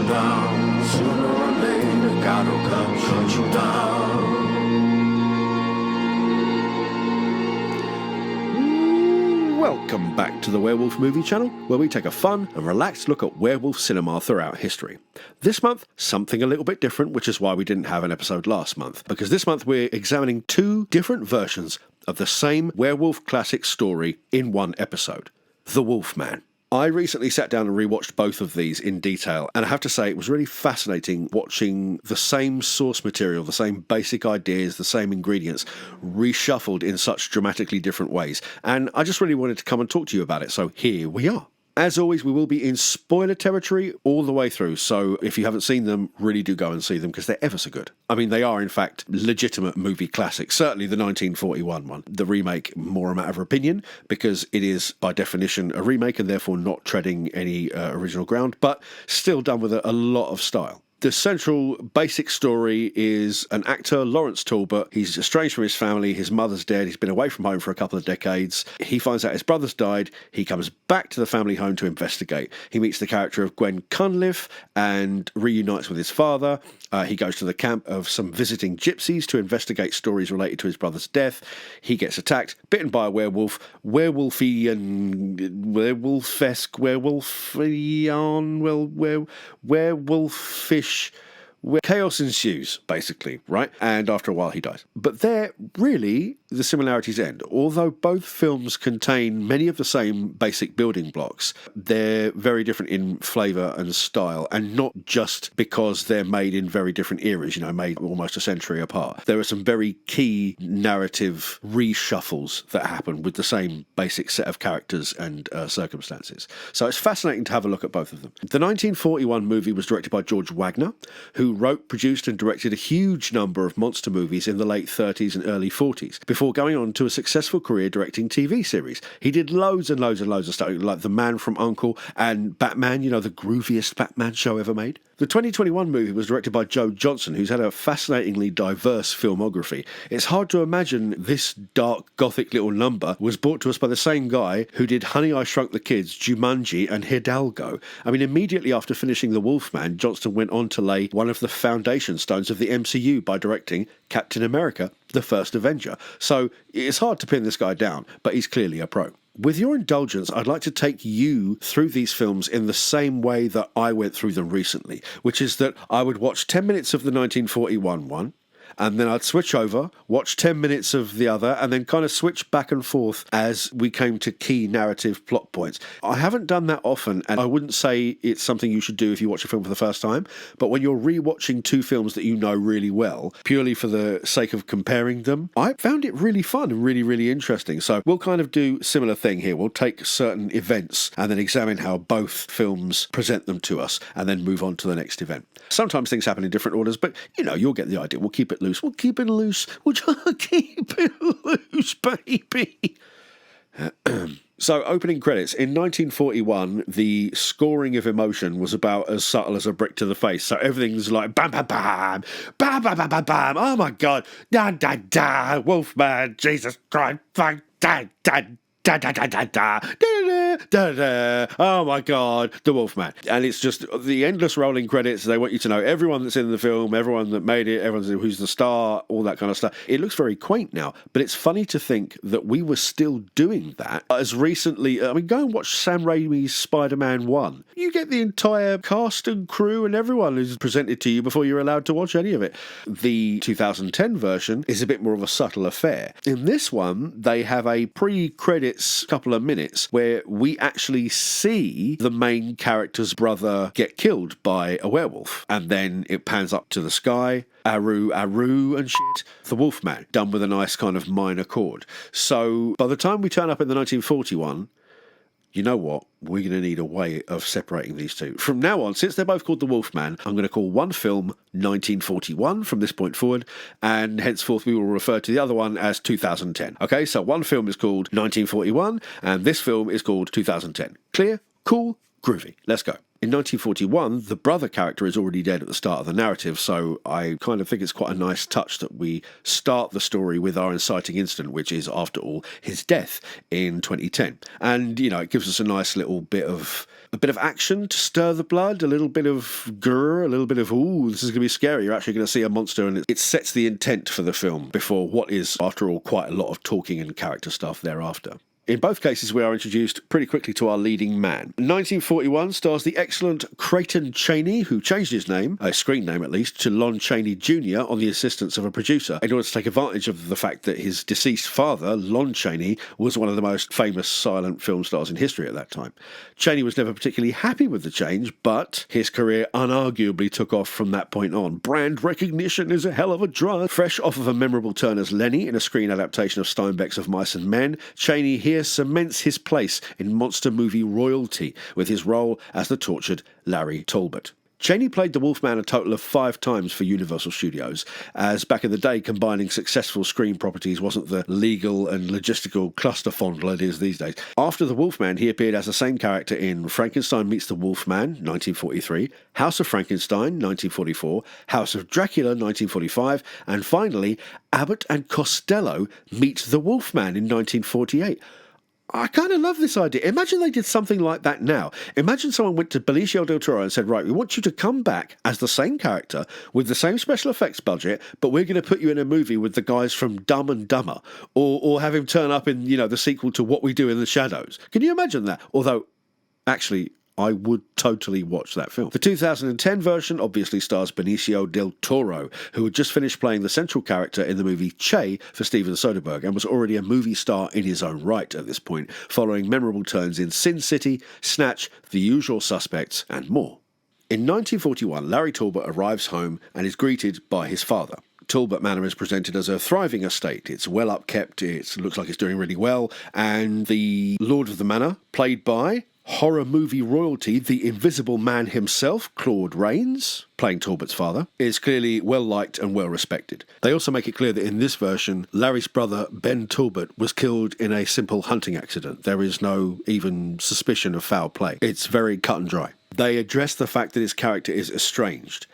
down. Sooner or later, God will come shut you down. Welcome back to the Werewolf Movie Channel, where we take a fun and relaxed look at werewolf cinema throughout history. This month, something a little bit different, which is why we didn't have an episode last month, because this month we're examining two different versions of the same werewolf classic story in one episode, The Wolfman. I recently sat down and rewatched both of these in detail, and I have to say it was really fascinating watching the same source material, the same basic ideas, the same ingredients, reshuffled in such dramatically different ways. And I just really wanted to come and talk to you about it, so here we are. As always, we will be in spoiler territory all the way through, so if you haven't seen them, really do go and see them, because they're ever so good. I mean, they are, in fact, legitimate movie classics, certainly the 1941 one. The remake, more a matter of opinion, because it is, by definition, a remake, and therefore not treading any original ground, but still done with a lot of style. The central basic story is an actor, Lawrence Talbot. He's estranged from his family. His mother's dead. He's been away from home for a couple of decades. He finds out his brother's died. He comes back to the family home to investigate. He meets the character of Gwen Cunliffe and reunites with his father. He goes to the camp of some visiting gypsies to investigate stories related to his brother's death. He gets attacked, bitten by a werewolf, werewolfy and werewolfesque, werewolfish. Chaos ensues, basically, right? And after a while, he dies. But there, really, the similarities end. Although both films contain many of the same basic building blocks, they're very different in flavour and style, and not just because they're made in very different eras, made almost a century apart. There are some very key narrative reshuffles that happen with the same basic set of characters and circumstances. So it's fascinating to have a look at both of them. The 1941 movie was directed by George Wagner, who wrote, produced and directed a huge number of monster movies in the late 30s and early 40s, before going on to a successful career directing TV series. He did loads and loads and loads of stuff, like The Man from U.N.C.L.E. and Batman, the grooviest Batman show ever made. The 2021 movie was directed by Joe Johnston, who's had a fascinatingly diverse filmography. It's hard to imagine this dark, gothic little number was brought to us by the same guy who did Honey, I Shrunk the Kids, Jumanji and Hidalgo. I mean, immediately after finishing The Wolfman, Johnston went on to lay one of the foundation stones of the MCU by directing Captain America, the First Avenger. So it's hard to pin this guy down, but he's clearly a pro. With your indulgence, I'd like to take you through these films in the same way that I went through them recently, which is that I would watch 10 minutes of the 1941 one, and then I'd switch over, watch 10 minutes of the other, and then kind of switch back and forth as we came to key narrative plot points. I haven't done that often, and I wouldn't say it's something you should do if you watch a film for the first time, but when you're rewatching two films that you know really well, purely for the sake of comparing them, I found it really fun and really, really interesting. So we'll kind of do a similar thing here. We'll take certain events and then examine how both films present them to us, and then move on to the next event. Sometimes things happen in different orders, but you'll get the idea. We'll keep it loose. We'll keep it loose. We'll just keep it loose, baby. So, opening credits. In 1941, the scoring of emotion was about as subtle as a brick to the face. So everything's like bam, bam, bam, bam, bam, bam, bam, bam. Oh my God. Da, da, da. Wolfman. Jesus Christ. Fuck. Da, da, da, da, da, da, da, da, da, da. Oh my God, The Wolfman. And it's just the endless rolling credits. They want you to know everyone that's in the film, everyone that made it, everyone who's the star, all that kind of stuff. It looks very quaint now, but it's funny to think that we were still doing that as recently. I mean, go and watch Sam Raimi's Spider-Man 1. You get the entire cast and crew and everyone who's presented to you before you're allowed to watch any of it. The 2010 version is a bit more of a subtle affair. In this one, they have a pre-credits couple of minutes where we actually see the main character's brother get killed by a werewolf, and then it pans up to the sky, Aru and shit, the Wolfman, done with a nice kind of minor chord. So by the time we turn up in the 1941, you know what? We're going to need a way of separating these two. From now on, since they're both called The Wolfman, I'm going to call one film 1941 from this point forward, and henceforth we will refer to the other one as 2010. Okay, so one film is called 1941, and this film is called 2010. Clear? Cool? Groovy. Let's go. In 1941, the brother character is already dead at the start of the narrative, so I kind of think it's quite a nice touch that we start the story with our inciting incident, which is, after all, his death in 2010. And, it gives us a nice little bit of action to stir the blood, a little bit of grr, a little bit of, ooh, this is going to be scary. You're actually going to see a monster, and it sets the intent for the film before what is, after all, quite a lot of talking and character stuff thereafter. In both cases, we are introduced pretty quickly to our leading man. 1941 stars the excellent Creighton Chaney, who changed his name, a screen name at least, to Lon Chaney Jr. on the assistance of a producer in order to take advantage of the fact that his deceased father, Lon Chaney, was one of the most famous silent film stars in history at that time. Chaney was never particularly happy with the change, but his career unarguably took off from that point on. Brand recognition is a hell of a drug. Fresh off of a memorable turn as Lenny in a screen adaptation of Steinbeck's Of Mice and Men, Chaney here cements his place in monster movie royalty with his role as the tortured Larry Talbot. Chaney played the Wolfman a total of 5 times for Universal Studios, as back in the day combining successful screen properties wasn't the legal and logistical clusterfondle it is these days. After the Wolfman, he appeared as the same character in Frankenstein Meets the Wolfman, 1943, House of Frankenstein, 1944, House of Dracula, 1945, and finally, Abbott and Costello Meet the Wolfman in 1948. I kind of love this idea. Imagine they did something like that now. Imagine someone went to Benicio Del Toro and said, right, we want you to come back as the same character with the same special effects budget, but we're going to put you in a movie with the guys from Dumb and Dumber, or have him turn up in, the sequel to What We Do in the Shadows. Can you imagine that? Although, actually, I would totally watch that film. The 2010 version obviously stars Benicio Del Toro, who had just finished playing the central character in the movie Che for Steven Soderbergh and was already a movie star in his own right at this point, following memorable turns in Sin City, Snatch, The Usual Suspects, and more. In 1941, Larry Talbot arrives home and is greeted by his father. Talbot Manor is presented as a thriving estate. It's well upkept, it looks like it's doing really well, and the Lord of the Manor, played by horror movie royalty, the Invisible Man himself, Claude Rains, playing Talbot's father, is clearly well-liked and well-respected. They also make it clear that in this version, Larry's brother, Ben Talbot, was killed in a simple hunting accident. There is no even suspicion of foul play. It's very cut and dry. They address the fact that his character is estranged.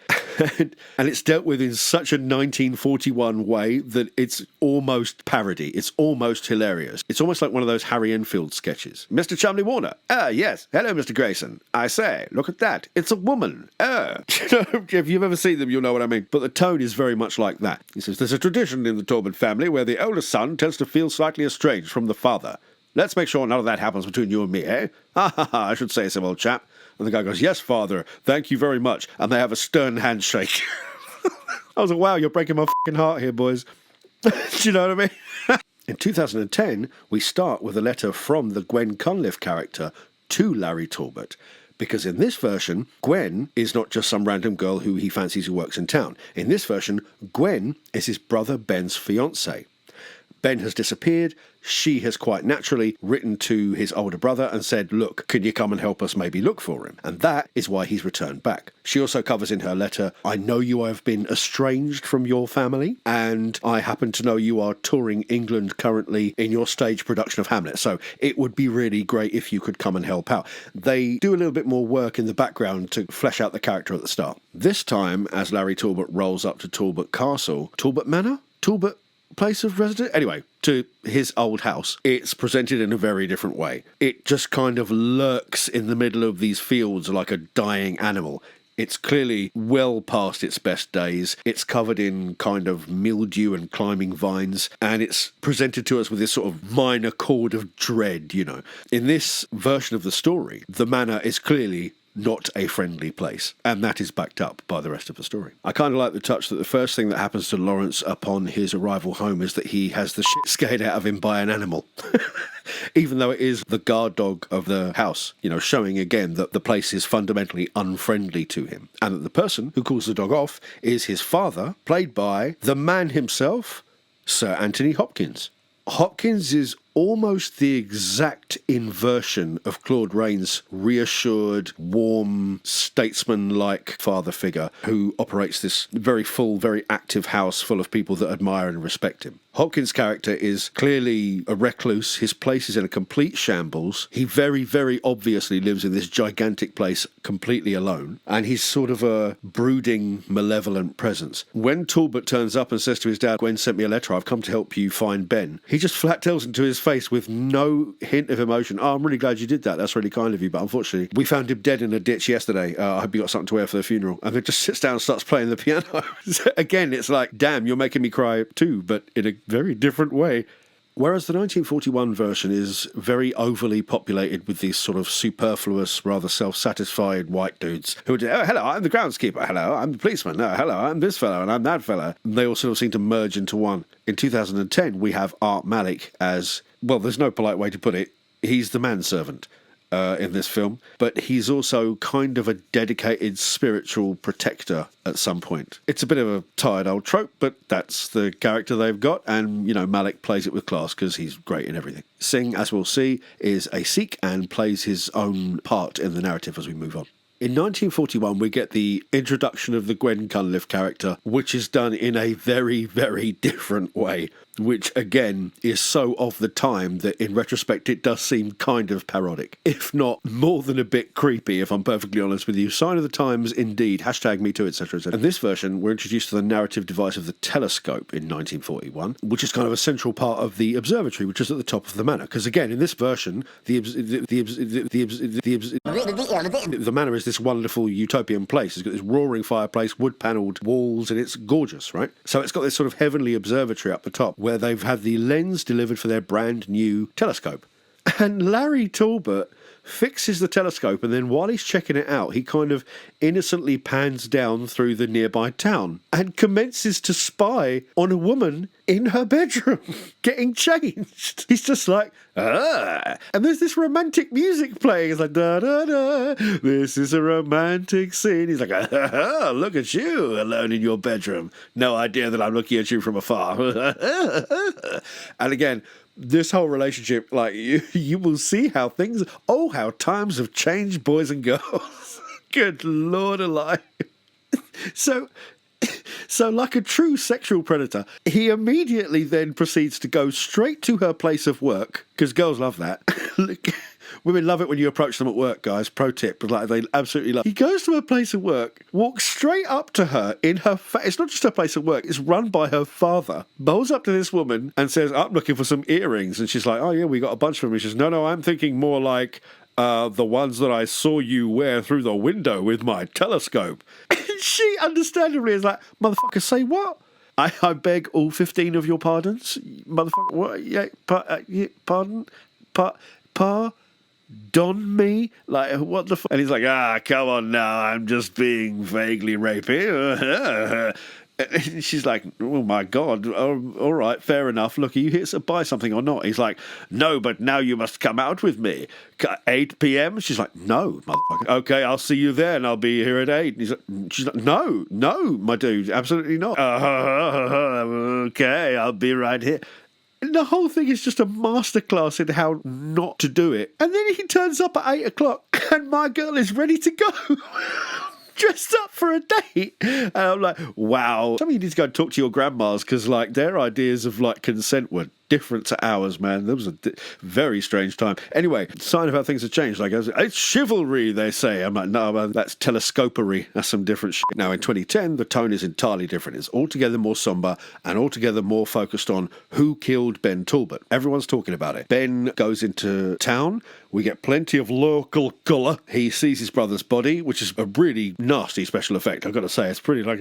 And it's dealt with in such a 1941 way that it's almost parody. It's almost hilarious. It's almost like one of those Harry Enfield sketches. Mr. Chumley Warner. Yes. Hello, Mr. Grayson. I say, look at that. It's a woman. If you've ever seen them, you'll know what I mean. But the tone is very much like that. He says, there's a tradition in the Talbot family where the oldest son tends to feel slightly estranged from the father. Let's make sure none of that happens between you and me, eh? Ha ha ha, I should say so, old chap. And the guy goes, yes, father, thank you very much. And they have a stern handshake. I was like, wow, you're breaking my fucking heart here, boys. Do you know what I mean? In 2010, we start with a letter from the Gwen Cunliffe character to Larry Talbot. Because in this version, Gwen is not just some random girl who he fancies who works in town. In this version, Gwen is his brother Ben's fiancée. Ben has disappeared. She has quite naturally written to his older brother and said, look, can you come and help us maybe look for him? And that is why he's returned back. She also covers in her letter, I know you have been estranged from your family, and I happen to know you are touring England currently in your stage production of Hamlet. So it would be really great if you could come and help out. They do a little bit more work in the background to flesh out the character at the start. This time, as Larry Talbot rolls up to Talbot Castle, Talbot Manor? Talbot place of residence? Anyway, to his old house, it's presented in a very different way. It just kind of lurks in the middle of these fields like a dying animal. It's clearly well past its best days. It's covered in kind of mildew and climbing vines, and it's presented to us with this sort of minor chord of dread, In this version of the story, the manor is clearly not a friendly place, and that is backed up by the rest of the story. I kind of like the touch that the first thing that happens to Lawrence upon his arrival home is that he has the shit scared out of him by an animal. Even though it is the guard dog of the house, showing again that the place is fundamentally unfriendly to him, and that the person who calls the dog off is his father, played by the man himself, Sir Anthony Hopkins. Hopkins is almost the exact inversion of Claude Rains' reassured, warm, statesman-like father figure who operates this very full, very active house full of people that admire and respect him. Hopkins' character is clearly a recluse. His place is in a complete shambles. He very, very obviously lives in this gigantic place completely alone. And he's sort of a brooding, malevolent presence. When Talbot turns up and says to his dad, "Gwen sent me a letter, I've come to help you find Ben," he just flat tells him to his face with no hint of emotion, "Oh, I'm really glad you did that. That's really kind of you. But unfortunately, we found him dead in a ditch yesterday. I hope you got something to wear for the funeral." And then just sits down and starts playing the piano. Again, it's like, damn, you're making me cry too, but in a very different way. Whereas the 1941 version is very overly populated with these sort of superfluous, rather self-satisfied white dudes who would, "Oh, hello, I'm the groundskeeper. Hello, I'm the policeman. Oh, hello, I'm this fellow and I'm that fellow." And they all sort of seem to merge into one. In 2010, we have Art Malik as, well, there's no polite way to put it, he's the manservant. In this film, but he's also kind of a dedicated spiritual protector at some point. It's a bit of a tired old trope, but that's the character they've got, and, you know, Malik plays it with class because he's great in everything. Singh, as we'll see, is a Sikh and plays his own part in the narrative as we move on. In 1941, we get the introduction of the Gwen Cunliffe character, which is done in a very, very different way, which, again, is so of the time that, in retrospect, it does seem kind of parodic, if not more than a bit creepy, if I'm perfectly honest with you. Sign of the times, indeed. Hashtag me too, etc., etc. In this version, we're introduced to the narrative device of the telescope in 1941, which is kind of a central part of the observatory, which is at the top of the manor. Because, again, in this version, the manor is this wonderful utopian place. It's got this roaring fireplace, wood-panelled walls, and it's gorgeous, right? So it's got this sort of heavenly observatory up the top, where they've had the lens delivered for their brand new telescope. And Larry Talbot fixes the telescope, and then while he's checking it out, he kind of innocently pans down through the nearby town and commences to spy on a woman in her bedroom getting changed. He's just like, ah. And there's this romantic music playing. It's like, da da da, this is a romantic scene. He's like, ah, look at you alone in your bedroom. No idea that I'm looking at you from afar. And again, this whole relationship, like, you will see how things, oh, how times have changed, boys and girls. Good Lord alive. So like a true sexual predator, he immediately then proceeds to go straight to her place of work, because girls love that. Women love it when you approach them at work, guys. Pro tip, but like, they absolutely love it. He goes to her place of work, walks straight up to her in her it's not just her place of work, it's run by her father, bowls up to this woman and says, "I'm looking for some earrings." And she's like, "Oh yeah, we got a bunch of them." And she says, No, I'm thinking more like the ones that I saw you wear through the window with my telescope. She understandably is like, "Motherfucker, say what? I beg all 15 of your pardons, motherfucker. What? Yeah, pardon? Don me? Like, what the fuck?" And he's like, "Come on now, I'm just being vaguely rapey." And she's like, "Oh my God, all right, fair enough. Look, are you here to buy something or not?" He's like, "No, but now you must come out with me. 8 p.m? She's like, "No, motherfucker. Okay, I'll see you there and I'll be here at 8. And she's like, No, my dude, absolutely not." "Okay, I'll be right here." And the whole thing is just a masterclass in how not to do it. And then he turns up at 8 o'clock and my girl is ready to go. Dressed up for a date. And I'm like, wow. Some of you need to go and talk to your grandmas, because like their ideas of like consent were different to ours, man. There was a very strange time. Anyway, sign of how things have changed. Like, it's chivalry, they say. I'm like, no, man, that's telescopery. That's some different shit. Now, in 2010, the tone is entirely different. It's altogether more somber and altogether more focused on who killed Ben Talbot. Everyone's talking about it. Ben goes into town. We get plenty of local colour. He sees his brother's body, which is a really nasty special effect. I've got to say, it's pretty like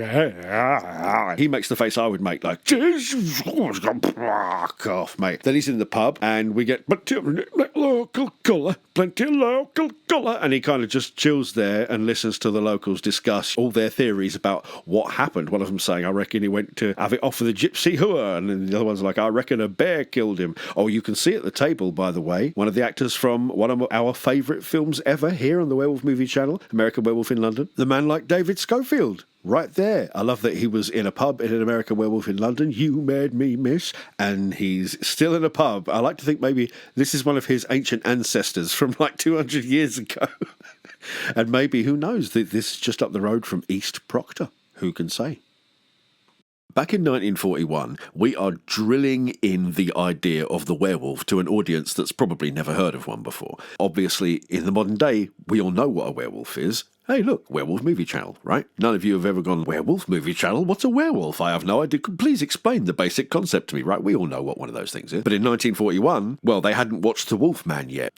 he makes the face I would make, like, fuck off, mate. Then he's in the pub, and we get plenty of local colour, and he kind of just chills there and listens to the locals discuss all their theories about what happened. One of them saying, "I reckon he went to have it off with a gypsy hooer," and then the other one's like, "I reckon a bear killed him." Oh, you can see at the table, by the way, one of the actors from one of our favourite films ever here on the Werewolf Movie Channel, American Werewolf in London. The man like David Schofield. Right there. I love that he was in a pub in an American Werewolf in London. You made me miss. And he's still in a pub. I like to think maybe this is one of his ancient ancestors from like 200 years ago. And maybe, who knows, this is just up the road from East Proctor. Who can say? Back in 1941, we are drilling in the idea of the werewolf to an audience that's probably never heard of one before. Obviously, in the modern day, we all know what a werewolf is. Hey, look, Werewolf Movie Channel, right? None of you have ever gone, Werewolf Movie Channel? What's a werewolf? I have no idea. Please explain the basic concept to me, right? We all know what one of those things is. But in 1941, well, they hadn't watched The Wolfman yet.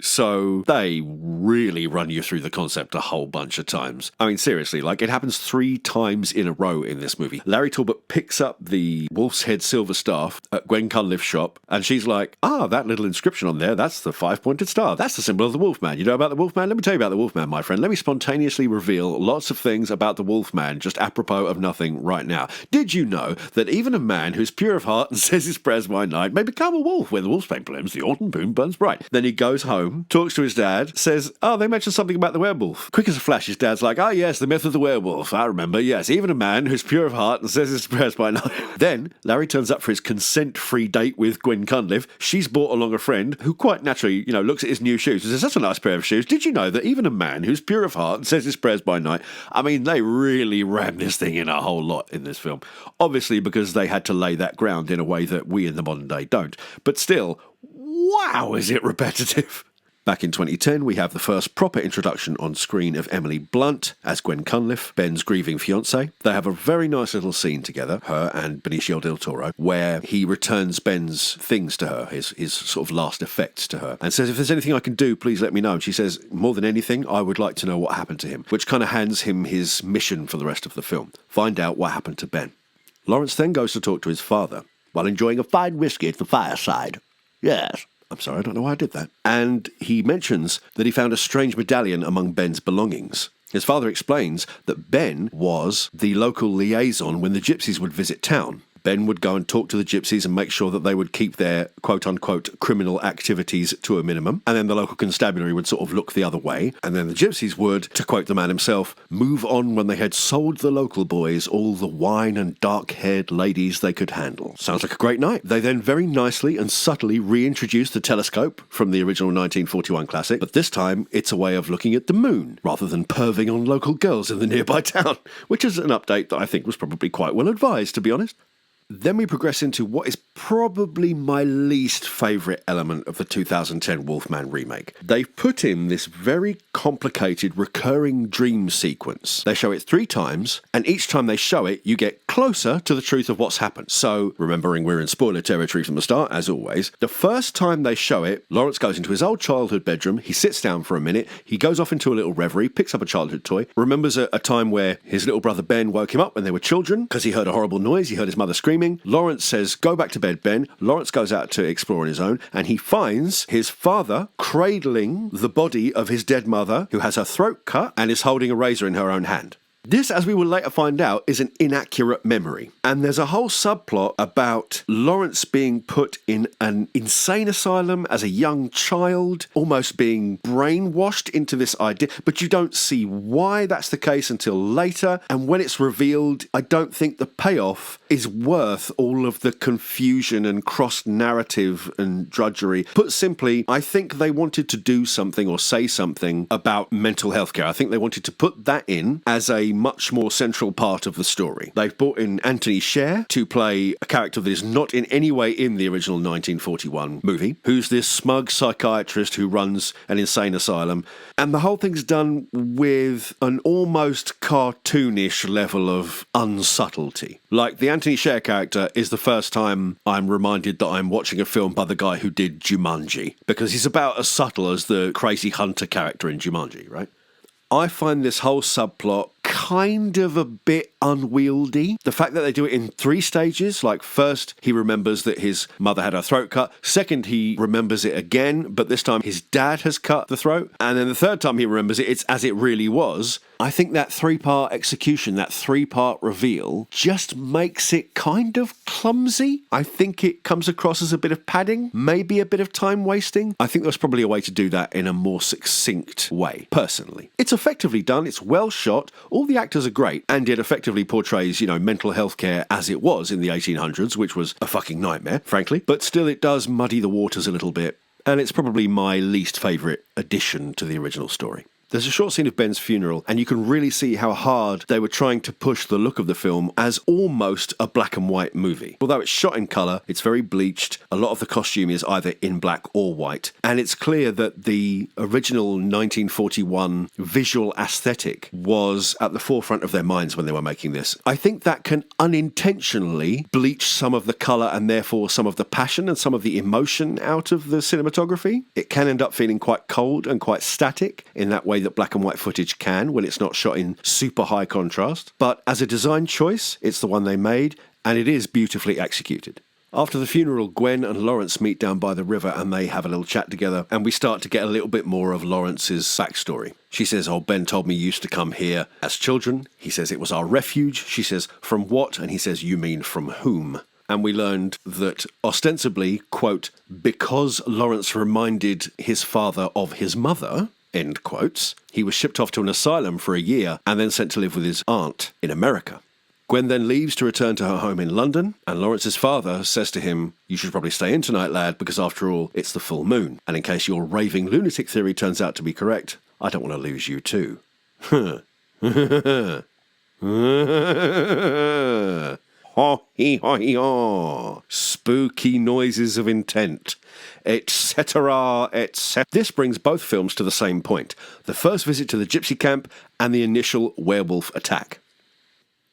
So they really run you through the concept a whole bunch of times. I mean, seriously, like, it happens 3 times in a row in this movie. Larry Talbot picks up the wolf's head silver staff at Gwen Cunliffe's shop, and she's like, that little inscription on there, that's the 5-pointed star. That's the symbol of the Wolfman. You know about the Wolfman? Let me tell you about the Wolfman, my friend. Let me spontaneously reveal lots of things about the Wolfman, just apropos of nothing right now. Did you know that even a man who's pure of heart and says his prayers by night may become a wolf when the wolf's pain blooms, the autumn moon burns bright? Then he goes home, talks to his dad, says, they mentioned something about the werewolf. Quick as a flash, his dad's like, yes, the myth of the werewolf. I remember, yes, even a man who's pure of heart and says his prayers by night. Then, Larry turns up for his consent-free date with Gwen Cunliffe. She's brought along a friend who quite naturally, looks at his new shoes and says, that's a nice pair of shoes. Did you know that even a man who's pure of heart and says his prayers by night? I mean, they really ram this thing in a whole lot in this film. Obviously, because they had to lay that ground in a way that we in the modern day don't. But still, wow, is it repetitive. Back in 2010, we have the first proper introduction on screen of Emily Blunt as Gwen Cunliffe, Ben's grieving fiancée. They have a very nice little scene together, her and Benicio Del Toro, where he returns Ben's things to her, his sort of last effects to her, and says, if there's anything I can do, please let me know. And she says, more than anything, I would like to know what happened to him, which kind of hands him his mission for the rest of the film. Find out what happened to Ben. Lawrence then goes to talk to his father, while enjoying a fine whiskey at the fireside. Yes. I'm sorry, I don't know why I did that. And he mentions that he found a strange medallion among Ben's belongings. His father explains that Ben was the local liaison when the gypsies would visit town. Ben would go and talk to the gypsies and make sure that they would keep their quote-unquote criminal activities to a minimum. And then the local constabulary would sort of look the other way. And then the gypsies would, to quote the man himself, move on when they had sold the local boys all the wine and dark-haired ladies they could handle. Sounds like a great night. They then very nicely and subtly reintroduced the telescope from the original 1941 classic, but this time it's a way of looking at the moon rather than perving on local girls in the nearby town, which is an update that I think was probably quite well advised, to be honest. Then we progress into what is probably my least favourite element of the 2010 Wolfman remake. They've put in this very complicated recurring dream sequence. They show it 3 times, and each time they show it, you get closer to the truth of what's happened. So, remembering we're in spoiler territory from the start, as always, the first time they show it, Lawrence goes into his old childhood bedroom, he sits down for a minute, he goes off into a little reverie, picks up a childhood toy, remembers a time where his little brother Ben woke him up when they were children, because he heard a horrible noise, he heard his mother screaming. Lawrence says, go back to bed, Ben. Lawrence goes out to explore on his own, and he finds his father cradling the body of his dead mother, who has her throat cut and is holding a razor in her own hand. This, as we will later find out, is an inaccurate memory. And there's a whole subplot about Lawrence being put in an insane asylum as a young child, almost being brainwashed into this idea, but you don't see why that's the case until later. And when it's revealed, I don't think the payoff is worth all of the confusion and cross-narrative and drudgery. Put simply, I think they wanted to do something or say something about mental health care. I think they wanted to put that in as a much more central part of the story. They've brought in Anthony Sher to play a character that is not in any way in the original 1941 movie, who's this smug psychiatrist who runs an insane asylum. And the whole thing's done with an almost cartoonish level of unsubtlety. Like, the Anthony Sher character is the first time I'm reminded that I'm watching a film by the guy who did Jumanji, because he's about as subtle as the crazy hunter character in Jumanji, right? I find this whole subplot kind of a bit unwieldy. The fact that they do it in 3 stages, like first he remembers that his mother had her throat cut, second he remembers it again, but this time his dad has cut the throat, and then the third time he remembers it, it's as it really was. I think that 3-part execution, that 3-part reveal, just makes it kind of clumsy. I think it comes across as a bit of padding, maybe a bit of time wasting. I think there's probably a way to do that in a more succinct way, personally. It's effectively done, it's well shot, all the actors are great, and it effectively portrays, mental health care as it was in the 1800s, which was a fucking nightmare, frankly. But still, it does muddy the waters a little bit, and it's probably my least favourite addition to the original story. There's a short scene of Ben's funeral, and you can really see how hard they were trying to push the look of the film as almost a black and white movie. Although it's shot in colour, it's very bleached, a lot of the costume is either in black or white, and it's clear that the original 1941 visual aesthetic was at the forefront of their minds when they were making this. I think that can unintentionally bleach some of the colour and therefore some of the passion and some of the emotion out of the cinematography. It can end up feeling quite cold and quite static in that way that black and white footage can when it's not shot in super high contrast. But as a design choice, it's the one they made, and it is beautifully executed. After the funeral, Gwen and Lawrence meet down by the river and they have a little chat together, and we start to get a little bit more of Lawrence's backstory. She says, Ben told me you used to come here as children. He says it was our refuge. She says, from what? And he says, you mean from whom? And we learned that ostensibly, quote, because Lawrence reminded his father of his mother, end quotes, he was shipped off to an asylum for a year and then sent to live with his aunt in America. Gwen then leaves to return to her home in London, and Lawrence's father says to him, you should probably stay in tonight, lad, because after all, it's the full moon. And in case your raving lunatic theory turns out to be correct, I don't want to lose you too. Spooky noises of intent, etc., etc. This brings both films to the same point, the first visit to the gypsy camp and the initial werewolf attack.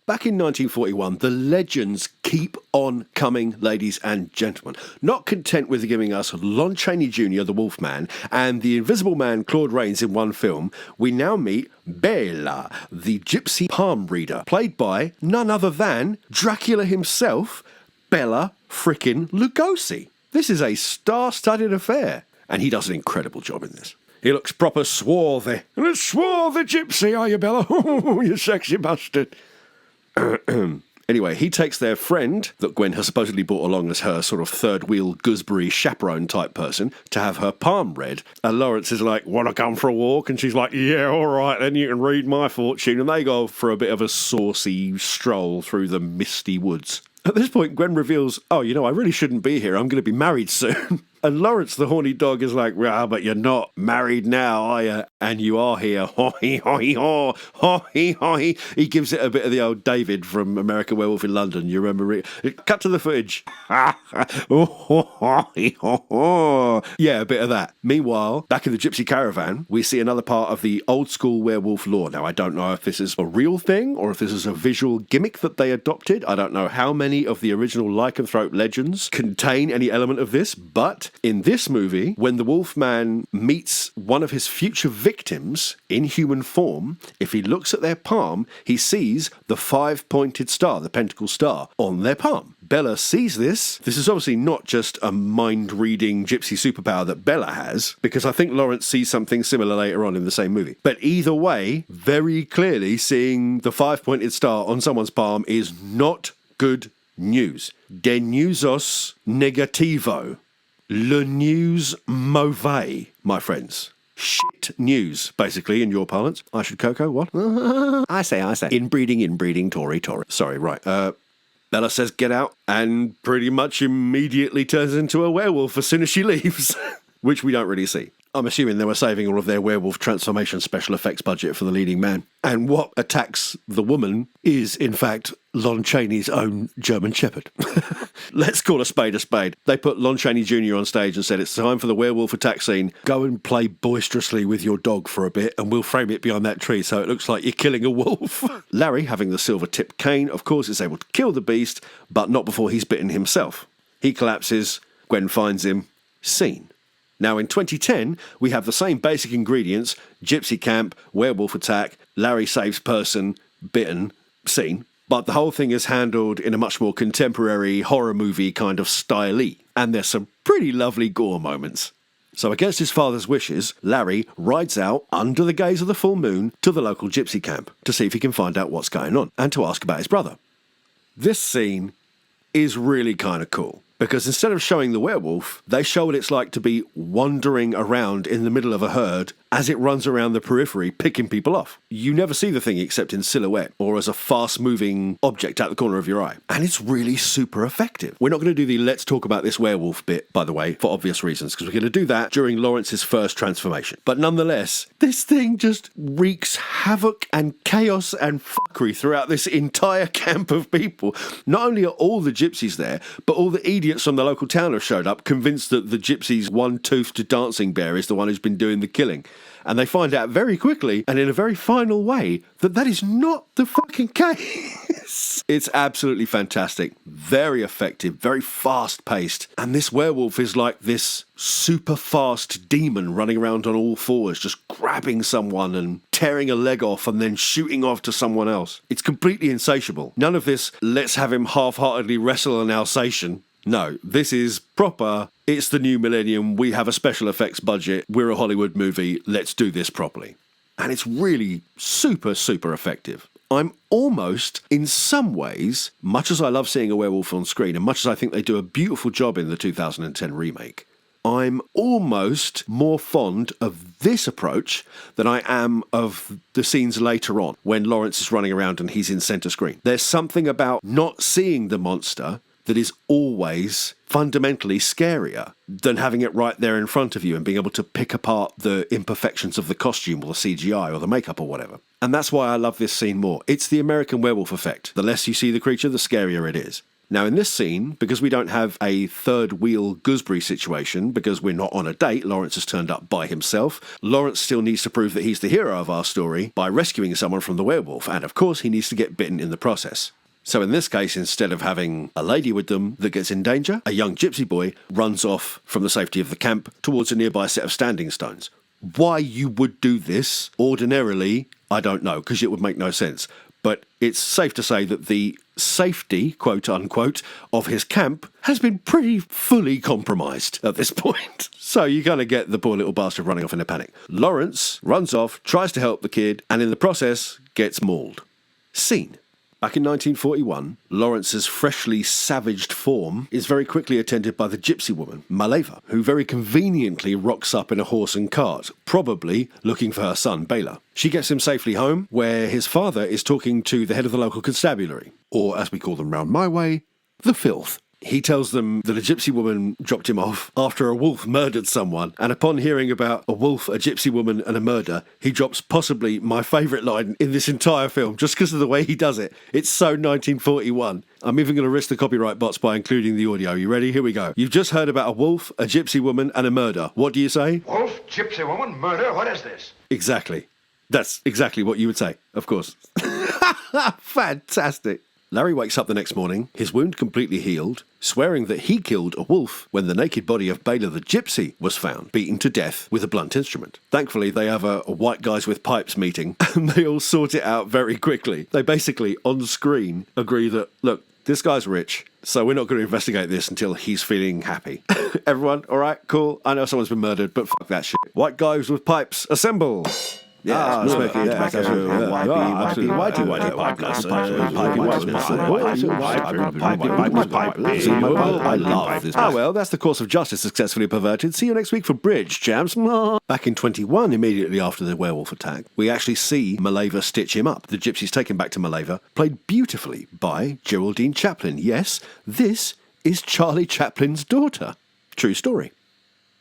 Back in 1941, the legends keep on coming, ladies and gentlemen. Not content with giving us Lon Chaney Jr., the Wolfman, and the Invisible Man, Claude Rains, in one film, we now meet Bela, the gypsy palm reader, played by none other than Dracula himself, Bela frickin' Lugosi. This is a star-studded affair, and he does an incredible job in this. He looks proper swarthy. And a swarthy gypsy, are you, Bela? Oh, you sexy bastard. Anyway, he takes their friend that Gwen has supposedly brought along as her sort of third-wheel gooseberry chaperone type person to have her palm read. And Lawrence is like, want to come for a walk? And she's like, yeah, all right, then you can read my fortune. And they go for a bit of a saucy stroll through the misty woods. At this point, Gwen reveals, I really shouldn't be here. I'm going to be married soon. And Lawrence, the horny dog, is like, well, but you're not married now, are you? And you are here. Ho-hee, ho-hee, ho, ho-hee, ho-hee. He gives it a bit of the old David from American Werewolf in London. You remember it? Cut to the footage. Yeah, a bit of that. Meanwhile, back in the gypsy caravan, we see another part of the old school werewolf lore. Now, I don't know if this is a real thing or if this is a visual gimmick that they adopted. I don't know how many of the original lycanthrope legends contain any element of this, but in this movie, when the Wolfman meets one of his future victims in human form, if he looks at their palm, he sees the 5-pointed star, the pentacle star, on their palm. Bela sees this. This is obviously not just a mind-reading gypsy superpower that Bela has, because I think Lawrence sees something similar later on in the same movie. But either way, very clearly seeing the 5-pointed star on someone's palm is not good news. De newsos negativo. Le news mauvais, my friends. Shit news, basically, in your parlance. I should Coco, what? I say. Inbreeding, Tory. Sorry, right. Bella says get out, and pretty much immediately turns into a werewolf as soon as she leaves, which we don't really see. I'm assuming they were saving all of their werewolf transformation special effects budget for the leading man. And what attacks the woman is, in fact, Lon Chaney's own German Shepherd. Let's call a spade a spade. They put Lon Chaney Jr. on stage and said, it's time for the werewolf attack scene. Go and play boisterously with your dog for a bit, and we'll frame it behind that tree so it looks like you're killing a wolf. Larry, having the silver-tipped cane, of course, is able to kill the beast, but not before he's bitten himself. He collapses. Gwen finds him. Scene. Now, in 2010, we have the same basic ingredients, gypsy camp, werewolf attack, Larry saves person, bitten, scene. But the whole thing is handled in a much more contemporary horror movie kind of style-y. And there's some pretty lovely gore moments. So against his father's wishes, Larry rides out under the gaze of the full moon to the local gypsy camp to see if he can find out what's going on and to ask about his brother. This scene is really kind of cool. Because instead of showing the werewolf, they show what it's like to be wandering around in the middle of a herd as it runs around the periphery, picking people off. You never see the thing except in silhouette or as a fast-moving object out the corner of your eye. And it's really super effective. We're not going to do the let's talk about this werewolf bit, by the way, for obvious reasons, because we're going to do that during Lawrence's first transformation. But nonetheless, this thing just wreaks havoc and chaos and fuckery throughout this entire camp of people. Not only are all the gypsies there, but all the idiots from the local town have showed up, convinced that the gypsy's one-toothed dancing bear is the one who's been doing the killing. And they find out very quickly, and in a very final way, that that is not the fucking case. It's absolutely fantastic, very effective, very fast-paced. And this werewolf is like this super fast demon running around on all fours, just grabbing someone and tearing a leg off and then shooting off to someone else. It's completely insatiable. None of this, let's have him half-heartedly wrestle an Alsatian. No, this is proper, it's the new millennium, we have a special effects budget, we're a Hollywood movie, let's do this properly. And it's really super, super effective. I'm almost, in some ways, much as I love seeing a werewolf on screen, and much as I think they do a beautiful job in the 2010 remake, I'm almost more fond of this approach than I am of the scenes later on, when Lawrence is running around and he's in centre screen. There's something about not seeing the monster that is always fundamentally scarier than having it right there in front of you and being able to pick apart the imperfections of the costume or the CGI or the makeup or whatever. And that's why I love this scene more. It's the American Werewolf effect. The less you see the creature, the scarier it is. Now in this scene, because we don't have a third wheel gooseberry situation, because we're not on a date, Lawrence has turned up by himself, Lawrence still needs to prove that he's the hero of our story by rescuing someone from the werewolf, and of course he needs to get bitten in the process. So in this case, instead of having a lady with them that gets in danger, a young gypsy boy runs off from the safety of the camp towards a nearby set of standing stones. Why you would do this ordinarily, I don't know, because it would make no sense. But it's safe to say that the safety, quote unquote, of his camp has been pretty fully compromised at this point. So you're going to get the poor little bastard running off in a panic. Lawrence runs off, tries to help the kid, and in the process gets mauled. Scene. Back in 1941, Lawrence's freshly savaged form is very quickly attended by the gypsy woman, Maleva, who very conveniently rocks up in a horse and cart, probably looking for her son, Bela. She gets him safely home, where his father is talking to the head of the local constabulary, or as we call them round my way, the filth. He tells them that a gypsy woman dropped him off after a wolf murdered someone, and upon hearing about a wolf, a gypsy woman, and a murder, he drops possibly my favourite line in this entire film, just because of the way he does it. It's so 1941. I'm even going to risk the copyright bots by including the audio. You ready? Here we go. You've just heard about a wolf, a gypsy woman, and a murder. What do you say? Wolf, gypsy woman, murder, what is this? Exactly. That's exactly what you would say, of course. Fantastic. Larry wakes up the next morning, his wound completely healed, swearing that he killed a wolf when the naked body of Bela the gypsy was found, beaten to death with a blunt instrument. Thankfully, they have a white guys with pipes meeting, and they all sort it out very quickly. They basically, on screen, agree that, look, this guy's rich, so we're not going to investigate this until he's feeling happy. Everyone, all right, cool, I know someone's been murdered, but fuck that shit. White guys with pipes, assemble! Yeah, smoking tobacco, I love this. Ah, well, that's the course of justice successfully perverted. See you next week for Bridge, Jams. Back in 21, immediately after the werewolf attack, we actually see Maleva stitch him up. The gypsy's taken back to Maleva, played beautifully by Geraldine Chaplin. Yes, this is Charlie Chaplin's daughter. True story.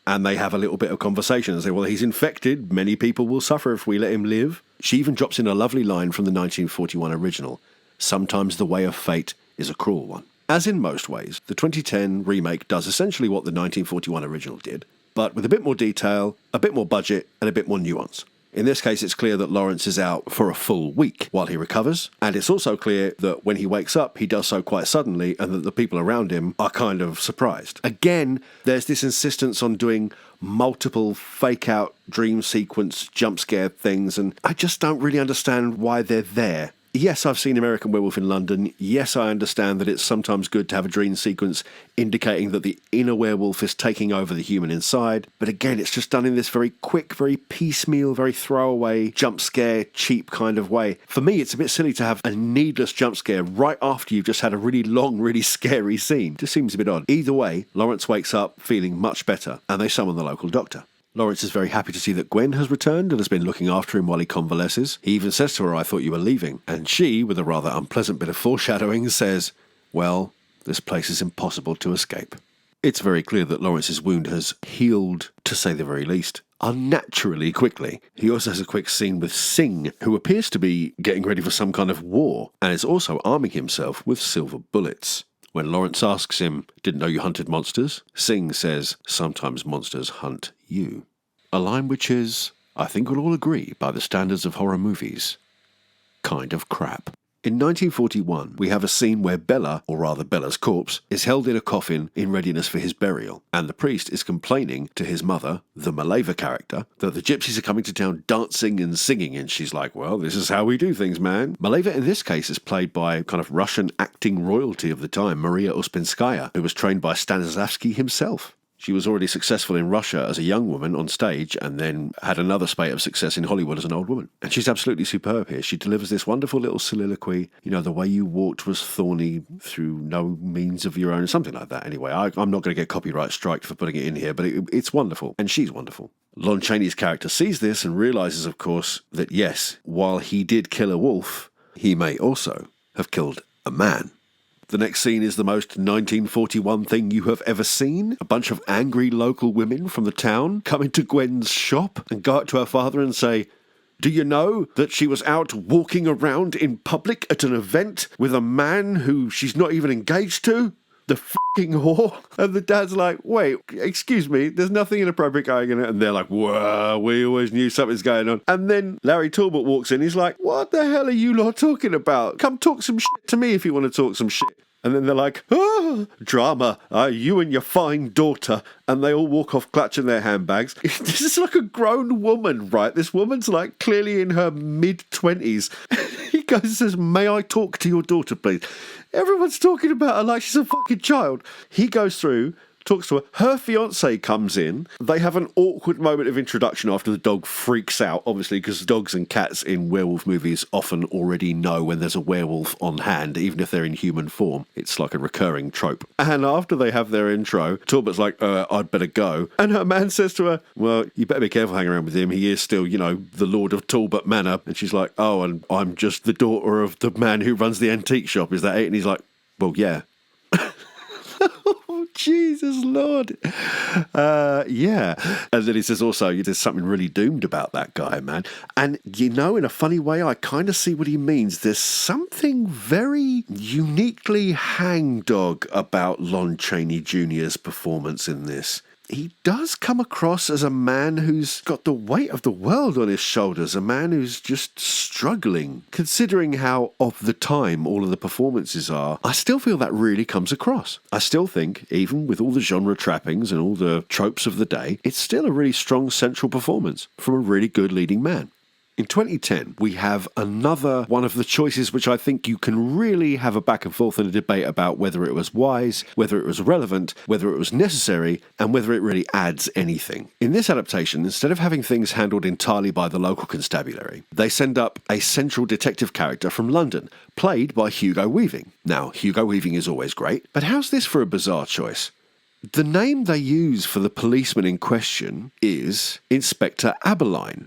And they have a little bit of conversation and say, well, he's infected. Many people will suffer if we let him live. She even drops in a lovely line from the 1941 original. Sometimes the way of fate is a cruel one. As in most ways, the 2010 remake does essentially what the 1941 original did, but with a bit more detail, a bit more budget, and a bit more nuance. In this case, it's clear that Lawrence is out for a full week while he recovers, and it's also clear that when he wakes up, he does so quite suddenly, and that the people around him are kind of surprised. Again, there's this insistence on doing multiple fake-out dream sequence jump scare things, and I just don't really understand why they're there. Yes, I've seen American Werewolf in London. Yes, I understand that it's sometimes good to have a dream sequence indicating that the inner werewolf is taking over the human inside. But again, it's just done in this very quick, very piecemeal, very throwaway, jump scare, cheap kind of way. For me, it's a bit silly to have a needless jump scare right after you've just had a really long, really scary scene. Just seems a bit odd. Either way, Lawrence wakes up feeling much better, and they summon the local doctor. Lawrence is very happy to see that Gwen has returned and has been looking after him while he convalesces. He even says to her, "I thought you were leaving." And she, with a rather unpleasant bit of foreshadowing, says, "Well, this place is impossible to escape." It's very clear that Lawrence's wound has healed, to say the very least, unnaturally quickly. He also has a quick scene with Singh, who appears to be getting ready for some kind of war, and is also arming himself with silver bullets. When Lawrence asks him, "Didn't know you hunted monsters?" Singh says, "Sometimes monsters hunt you." A line which is, I think we'll all agree, by the standards of horror movies, kind of crap. In 1941, we have a scene where Bella, or rather Bella's corpse, is held in a coffin in readiness for his burial, and the priest is complaining to his mother, the Maleva character, that the gypsies are coming to town dancing and singing, and she's like, "Well, this is how we do things, man." Maleva in this case is played by kind of Russian acting royalty of the time, Maria Uspinskaya, who was trained by Stanislavski himself. She was already successful in Russia as a young woman on stage, and then had another spate of success in Hollywood as an old woman. And she's absolutely superb here. She delivers this wonderful little soliloquy, "The way you walked was thorny through no means of your own," something like that. Anyway, I'm not going to get copyright striked for putting it in here, but it's wonderful, and she's wonderful. Lon Chaney's character sees this and realises, of course, that yes, while he did kill a wolf, he may also have killed a man. The next scene is the most 1941 thing you have ever seen. A bunch of angry local women from the town come into Gwen's shop and go up to her father and say, "Do you know that she was out walking around in public at an event with a man who she's not even engaged to? The fucking whore." And the dad's like, "Wait, excuse me, there's nothing inappropriate going on." And they're like, "Whoa, we always knew something's going on." And then Larry Talbot walks in, he's like, "What the hell are you lot talking about? Come talk some shit to me if you want to talk some shit." And then they're like, "Oh, drama, you and your fine daughter." And they all walk off clutching their handbags. This is like a grown woman, right? This woman's like clearly in her mid-20s. He goes and says, "May I talk to your daughter, please?" Everyone's talking about her like she's a fucking child. He goes through, talks to her. Her fiancé comes in. They have an awkward moment of introduction after the dog freaks out, obviously, because dogs and cats in werewolf movies often already know when there's a werewolf on hand, even if they're in human form. It's like a recurring trope. And after they have their intro, Talbot's like, "I'd better go." And her man says to her, "Well, you better be careful hanging around with him. He is still, the Lord of Talbot Manor." And she's like, "Oh, and I'm just the daughter of the man who runs the antique shop. Is that it?" And he's like, "Well, yeah." Oh, Jesus Lord. Yeah. And then he says also, there's something really doomed about that guy, man. And, in a funny way, I kind of see what he means. There's something very uniquely hangdog about Lon Chaney Jr.'s performance in this. He does come across as a man who's got the weight of the world on his shoulders, a man who's just struggling. Considering how of the time all of the performances are, I still feel that really comes across. I still think, even with all the genre trappings and all the tropes of the day, it's still a really strong central performance from a really good leading man. In 2010, we have another one of the choices which I think you can really have a back and forth and a debate about whether it was wise, whether it was relevant, whether it was necessary, and whether it really adds anything. In this adaptation, instead of having things handled entirely by the local constabulary, they send up a central detective character from London, played by Hugo Weaving. Now, Hugo Weaving is always great, but how's this for a bizarre choice? The name they use for the policeman in question is Inspector Aberline.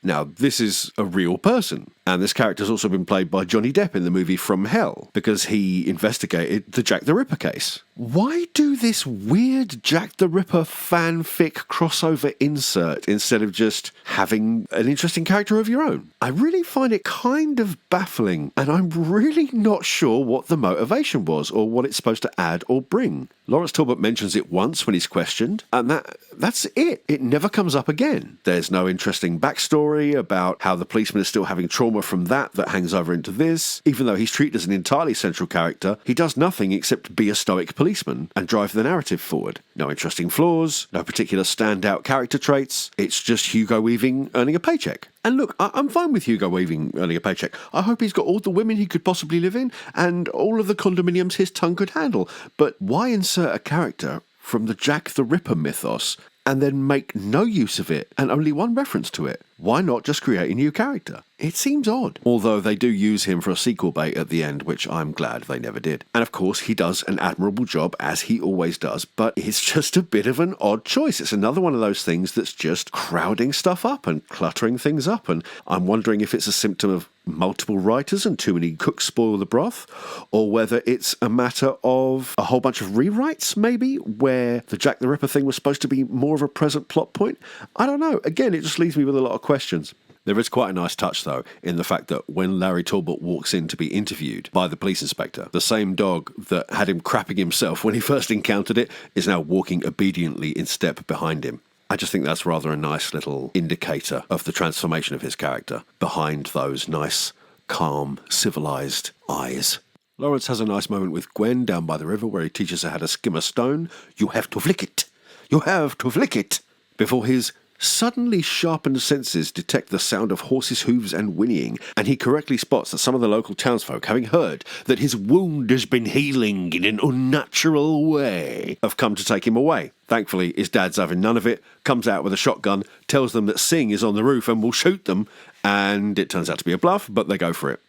Now, this is a real person, and this character's also been played by Johnny Depp in the movie From Hell, because he investigated the Jack the Ripper case. why do this weird Jack the Ripper fanfic crossover insert instead of just having an interesting character of your own? I really find it kind of baffling, and I'm really not sure what the motivation was or what it's supposed to add or bring. Lawrence Talbot mentions it once when he's questioned, and that's it. It never comes up again. There's no interesting backstory about how the policeman is still having trauma from that hangs over into this. Even though he's treated as an entirely central character, he does nothing except be a stoic policeman and drive the narrative forward. No interesting flaws, no particular standout character traits. It's just Hugo Weaving earning a paycheck. And look, I'm fine with Hugo Weaving earning a paycheck. I hope he's got all the women he could possibly live in and all of the condominiums his tongue could handle. But why insert a character from the Jack the Ripper mythos and then make no use of it and only one reference to it? Why not just create a new character? It seems odd. Although they do use him for a sequel bait at the end, which I'm glad they never did. And of course, he does an admirable job, as he always does, but it's just a bit of an odd choice. It's another one of those things that's just crowding stuff up and cluttering things up, and I'm wondering if it's a symptom of multiple writers and too many cooks spoil the broth, or whether it's a matter of a whole bunch of rewrites, maybe, where the Jack the Ripper thing was supposed to be more of a present plot point. I don't know. Again, it just leaves me with a lot of questions. There is quite a nice touch, though, in the fact that when Larry Talbot walks in to be interviewed by the police inspector, the same dog that had him crapping himself when he first encountered it is now walking obediently in step behind him. I just think that's rather a nice little indicator of the transformation of his character behind those nice, calm, civilised eyes. Lawrence has a nice moment with Gwen down by the river where he teaches her how to skim a stone. You have to flick it. You have to flick it. Before his suddenly sharpened senses detect the sound of horses' hooves and whinnying, and he correctly spots that some of the local townsfolk, having heard that his wound has been healing in an unnatural way, have come to take him away. Thankfully, his dad's having none of it, comes out with a shotgun, tells them that Singh is on the roof and will shoot them, and it turns out to be a bluff, but they go for it.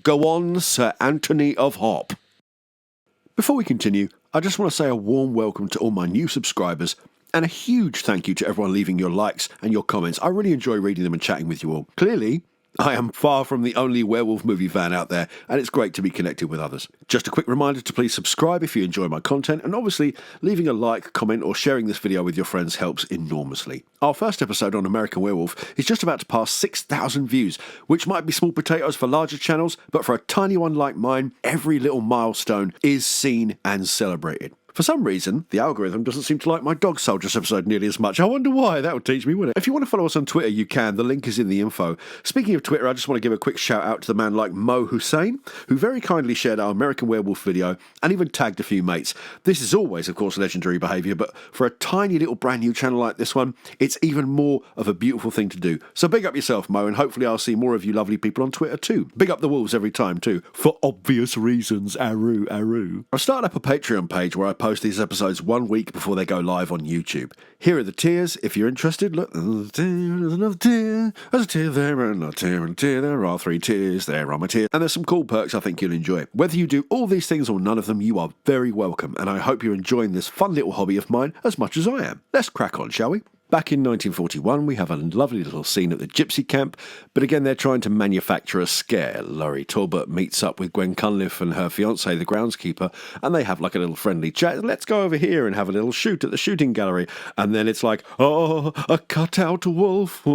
Go on, Sir Anthony of Hop. Before we continue, I just want to say a warm welcome to all my new subscribers, and a huge thank you to everyone leaving your likes and your comments. I really enjoy reading them and chatting with you all. Clearly, I am far from the only werewolf movie fan out there, and it's great to be connected with others. Just a quick reminder to please subscribe if you enjoy my content, and obviously leaving a like, comment, or sharing this video with your friends helps enormously. Our first episode on American Werewolf is just about to pass 6,000 views, which might be small potatoes for larger channels, but for a tiny one like mine, every little milestone is seen and celebrated. For some reason, the algorithm doesn't seem to like my Dog Soldiers episode nearly as much. I wonder why. That would teach me, wouldn't it? If you want to follow us on Twitter, you can. The link is in the info. Speaking of Twitter, I just want to give a quick shout out to the man like Mo Hussein, who very kindly shared our American Werewolf video and even tagged a few mates. This is always, of course, legendary behaviour, but for a tiny little brand new channel like this one, it's even more of a beautiful thing to do. So big up yourself, Mo, and hopefully I'll see more of you lovely people on Twitter too. Big up the wolves every time too, for obvious reasons. Aroo, aroo. I've started up a Patreon page where I post these episodes 1 week before they go live on YouTube. Here are the tiers. If you're interested, look, there's another tier, there's a tier there, and a tier, and a tier. There are 3 tiers, there are my tiers, and there's some cool perks I think you'll enjoy. Whether you do all these things or none of them, you are very welcome, and I hope you're enjoying this fun little hobby of mine as much as I am. Let's crack on, shall we? Back in 1941, we have a lovely little scene at the gypsy camp, but again they're trying to manufacture a scare. Laurie Talbot meets up with Gwen Cunliffe and her fiancé, the groundskeeper, and they have like a little friendly chat. Let's go over here and have a little shoot at the shooting gallery. And then it's like, oh, a cutout wolf.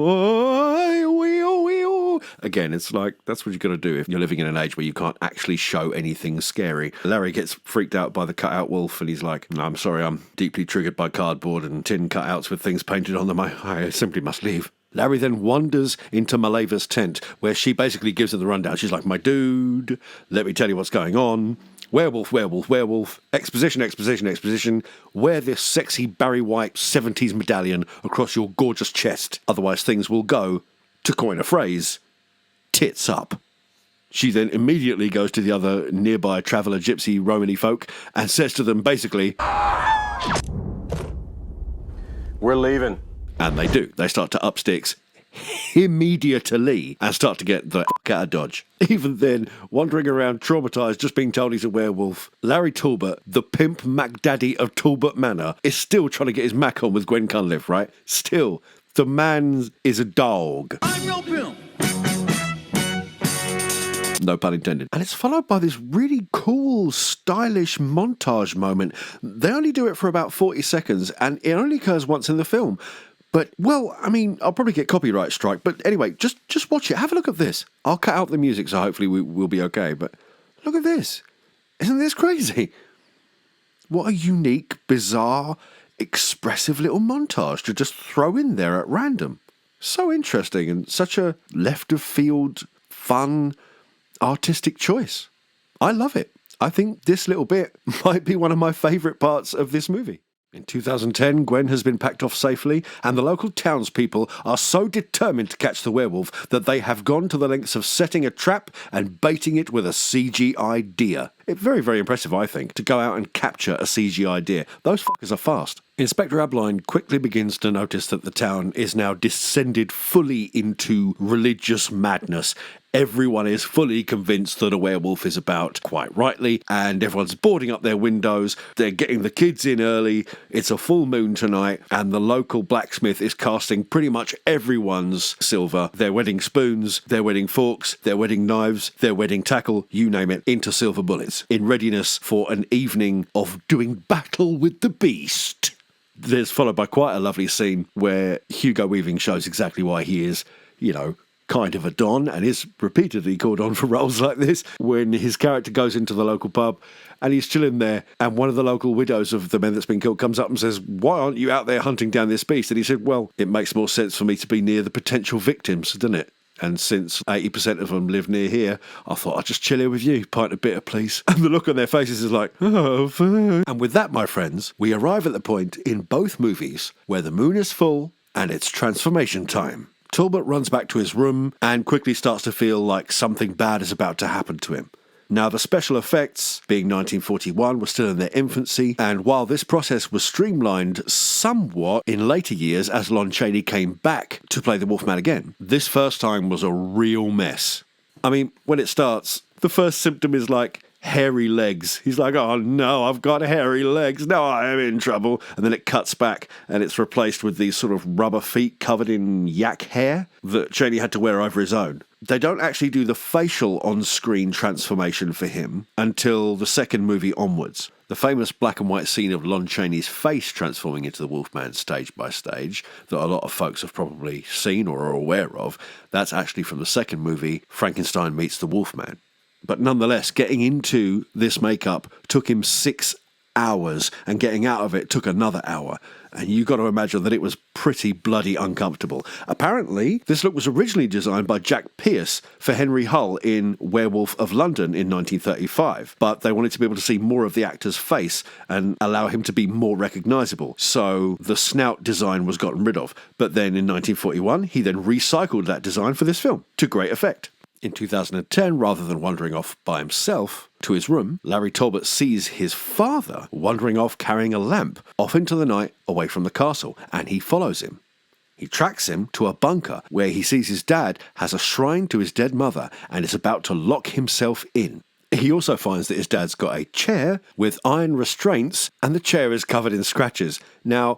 Again, it's like, that's what you've got to do if you're living in an age where you can't actually show anything scary. Larry gets freaked out by the cutout wolf, and he's like, I'm sorry, I'm deeply triggered by cardboard and tin cutouts with things painted on them. I simply must leave. Larry then wanders into Maleva's tent, where she basically gives him the rundown. She's like, my dude, let me tell you what's going on. Werewolf, werewolf, werewolf, exposition, exposition, exposition. Wear this sexy Barry White 70s medallion across your gorgeous chest. Otherwise things will go, to coin a phrase, tits up. She then immediately goes to the other nearby traveller gypsy Romany folk and says to them basically, we're leaving. And they do. They start to up sticks immediately and start to get the f*** out of Dodge. Even then, wandering around traumatised, just being told he's a werewolf, Larry Talbot, the pimp MacDaddy of Talbot Manor, is still trying to get his mac on with Gwen Cunliffe, right? Still, the man is a dog. I'm no pimp. no pun intended. And it's followed by this really cool, stylish montage moment. They only do it for about 40 seconds, and it only occurs once in the film. But, well, I mean, I'll probably get copyright strike. But anyway, just watch it. Have a look at this. I'll cut out the music, so hopefully we'll be okay. But look at this. Isn't this crazy? What a unique, bizarre, expressive little montage to just throw in there at random. So interesting and such a left-of-field, fun, artistic choice. I love it. I think this little bit might be one of my favourite parts of this movie. In 2010, Gwen has been packed off safely, and the local townspeople are so determined to catch the werewolf that they have gone to the lengths of setting a trap and baiting it with a CGI deer. It's very, very impressive, I think, to go out and capture a CGI deer. Those fuckers are fast. Inspector Abline quickly begins to notice that the town is now descended fully into religious madness. Everyone is fully convinced that a werewolf is about, quite rightly, and everyone's boarding up their windows. They're getting the kids in early. It's a full moon tonight, and the local blacksmith is casting pretty much everyone's silver, their wedding spoons, their wedding forks, their wedding knives, their wedding tackle, you name it, into silver bullets, in readiness for an evening of doing battle with the beast. There's followed by quite a lovely scene where Hugo Weaving shows exactly why he is, kind of a Don, and is repeatedly called on for roles like this, when his character goes into the local pub and he's chilling there, and one of the local widows of the men that's been killed comes up and says, "Why aren't you out there hunting down this beast?" And he said, "Well, it makes more sense for me to be near the potential victims, doesn't it? And since 80% of them live near here, I thought I'd just chill here with you. Pint of bitter, please." And the look on their faces is like, oh, fuck. And with that, my friends, we arrive at the point in both movies where the moon is full and it's transformation time. Talbot runs back to his room and quickly starts to feel like something bad is about to happen to him. Now, the special effects, being 1941, were still in their infancy, and while this process was streamlined somewhat in later years as Lon Chaney came back to play the Wolfman again, this first time was a real mess. I mean, when it starts, the first symptom is like hairy legs. He's like, "Oh no, I've got hairy legs. No, I am in trouble." And then it cuts back and it's replaced with these sort of rubber feet covered in yak hair that Chaney had to wear over his own. They don't actually do the facial on-screen transformation for him until the second movie onwards. The famous black and white scene of Lon Chaney's face transforming into the Wolfman stage by stage, that a lot of folks have probably seen or are aware of, that's actually from the second movie, Frankenstein Meets the Wolfman. But nonetheless, getting into this makeup took him 6 hours, and getting out of it took another hour. And you've got to imagine that it was pretty bloody uncomfortable. Apparently, this look was originally designed by Jack Pierce for Henry Hull in Werewolf of London in 1935, but they wanted to be able to see more of the actor's face and allow him to be more recognisable. So the snout design was gotten rid of. But then in 1941, he then recycled that design for this film, to great effect. In 2010, rather than wandering off by himself to his room, Larry Talbot sees his father wandering off carrying a lamp off into the night away from the castle, and he follows him. He tracks him to a bunker where he sees his dad has a shrine to his dead mother and is about to lock himself in. He also finds that his dad's got a chair with iron restraints, and the chair is covered in scratches. Now,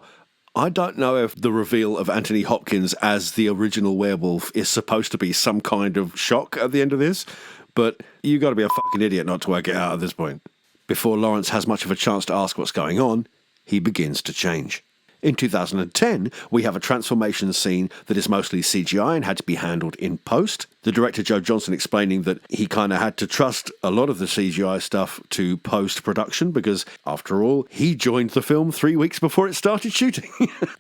I don't know if the reveal of Anthony Hopkins as the original werewolf is supposed to be some kind of shock at the end of this, but you got to be a fucking idiot not to work it out at this point. Before Lawrence has much of a chance to ask what's going on, he begins to change. In 2010, we have a transformation scene that is mostly CGI and had to be handled in post. The director Joe Johnston explaining that he kind of had to trust a lot of the CGI stuff to post-production because, after all, he joined the film 3 weeks before it started shooting.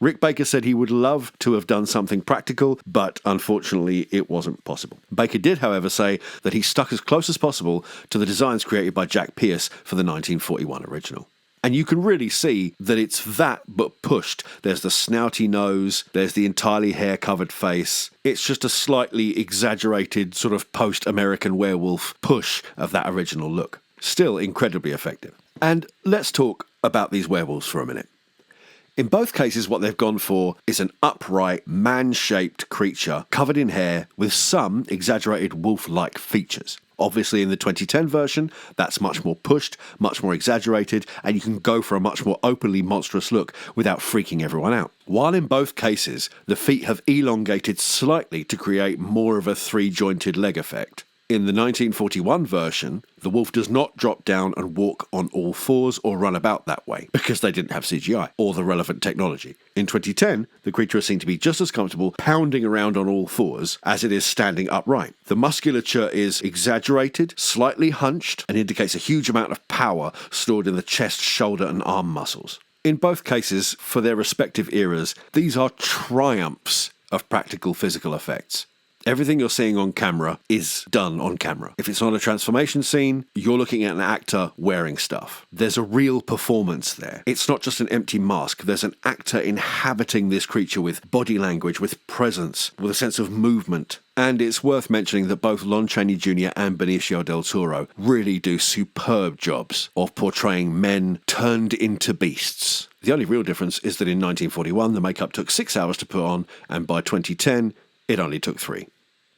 Rick Baker said he would love to have done something practical, but unfortunately it wasn't possible. Baker did, however, say that he stuck as close as possible to the designs created by Jack Pierce for the 1941 original. And you can really see that it's that, but pushed. There's the snouty nose, there's the entirely hair-covered face. It's just a slightly exaggerated sort of post-American werewolf push of that original look. Still incredibly effective. And let's talk about these werewolves for a minute. In both cases, what they've gone for is an upright, man-shaped creature covered in hair with some exaggerated wolf-like features. Obviously, in the 2010 version, that's much more pushed, much more exaggerated, and you can go for a much more openly monstrous look without freaking everyone out. While in both cases, the feet have elongated slightly to create more of a three-jointed leg effect. In the 1941 version, the wolf does not drop down and walk on all fours or run about that way, because they didn't have CGI or the relevant technology. In 2010, the creature is seen to be just as comfortable pounding around on all fours as it is standing upright. The musculature is exaggerated, slightly hunched, and indicates a huge amount of power stored in the chest, shoulder, and arm muscles. In both cases, for their respective eras, these are triumphs of practical physical effects. Everything you're seeing on camera is done on camera. If it's not a transformation scene, you're looking at an actor wearing stuff. There's a real performance there. It's not just an empty mask. There's an actor inhabiting this creature with body language, with presence, with a sense of movement. And it's worth mentioning that both Lon Chaney Jr. and Benicio Del Toro really do superb jobs of portraying men turned into beasts. The only real difference is that in 1941, the makeup took 6 hours to put on, and by 2010, it only took 3.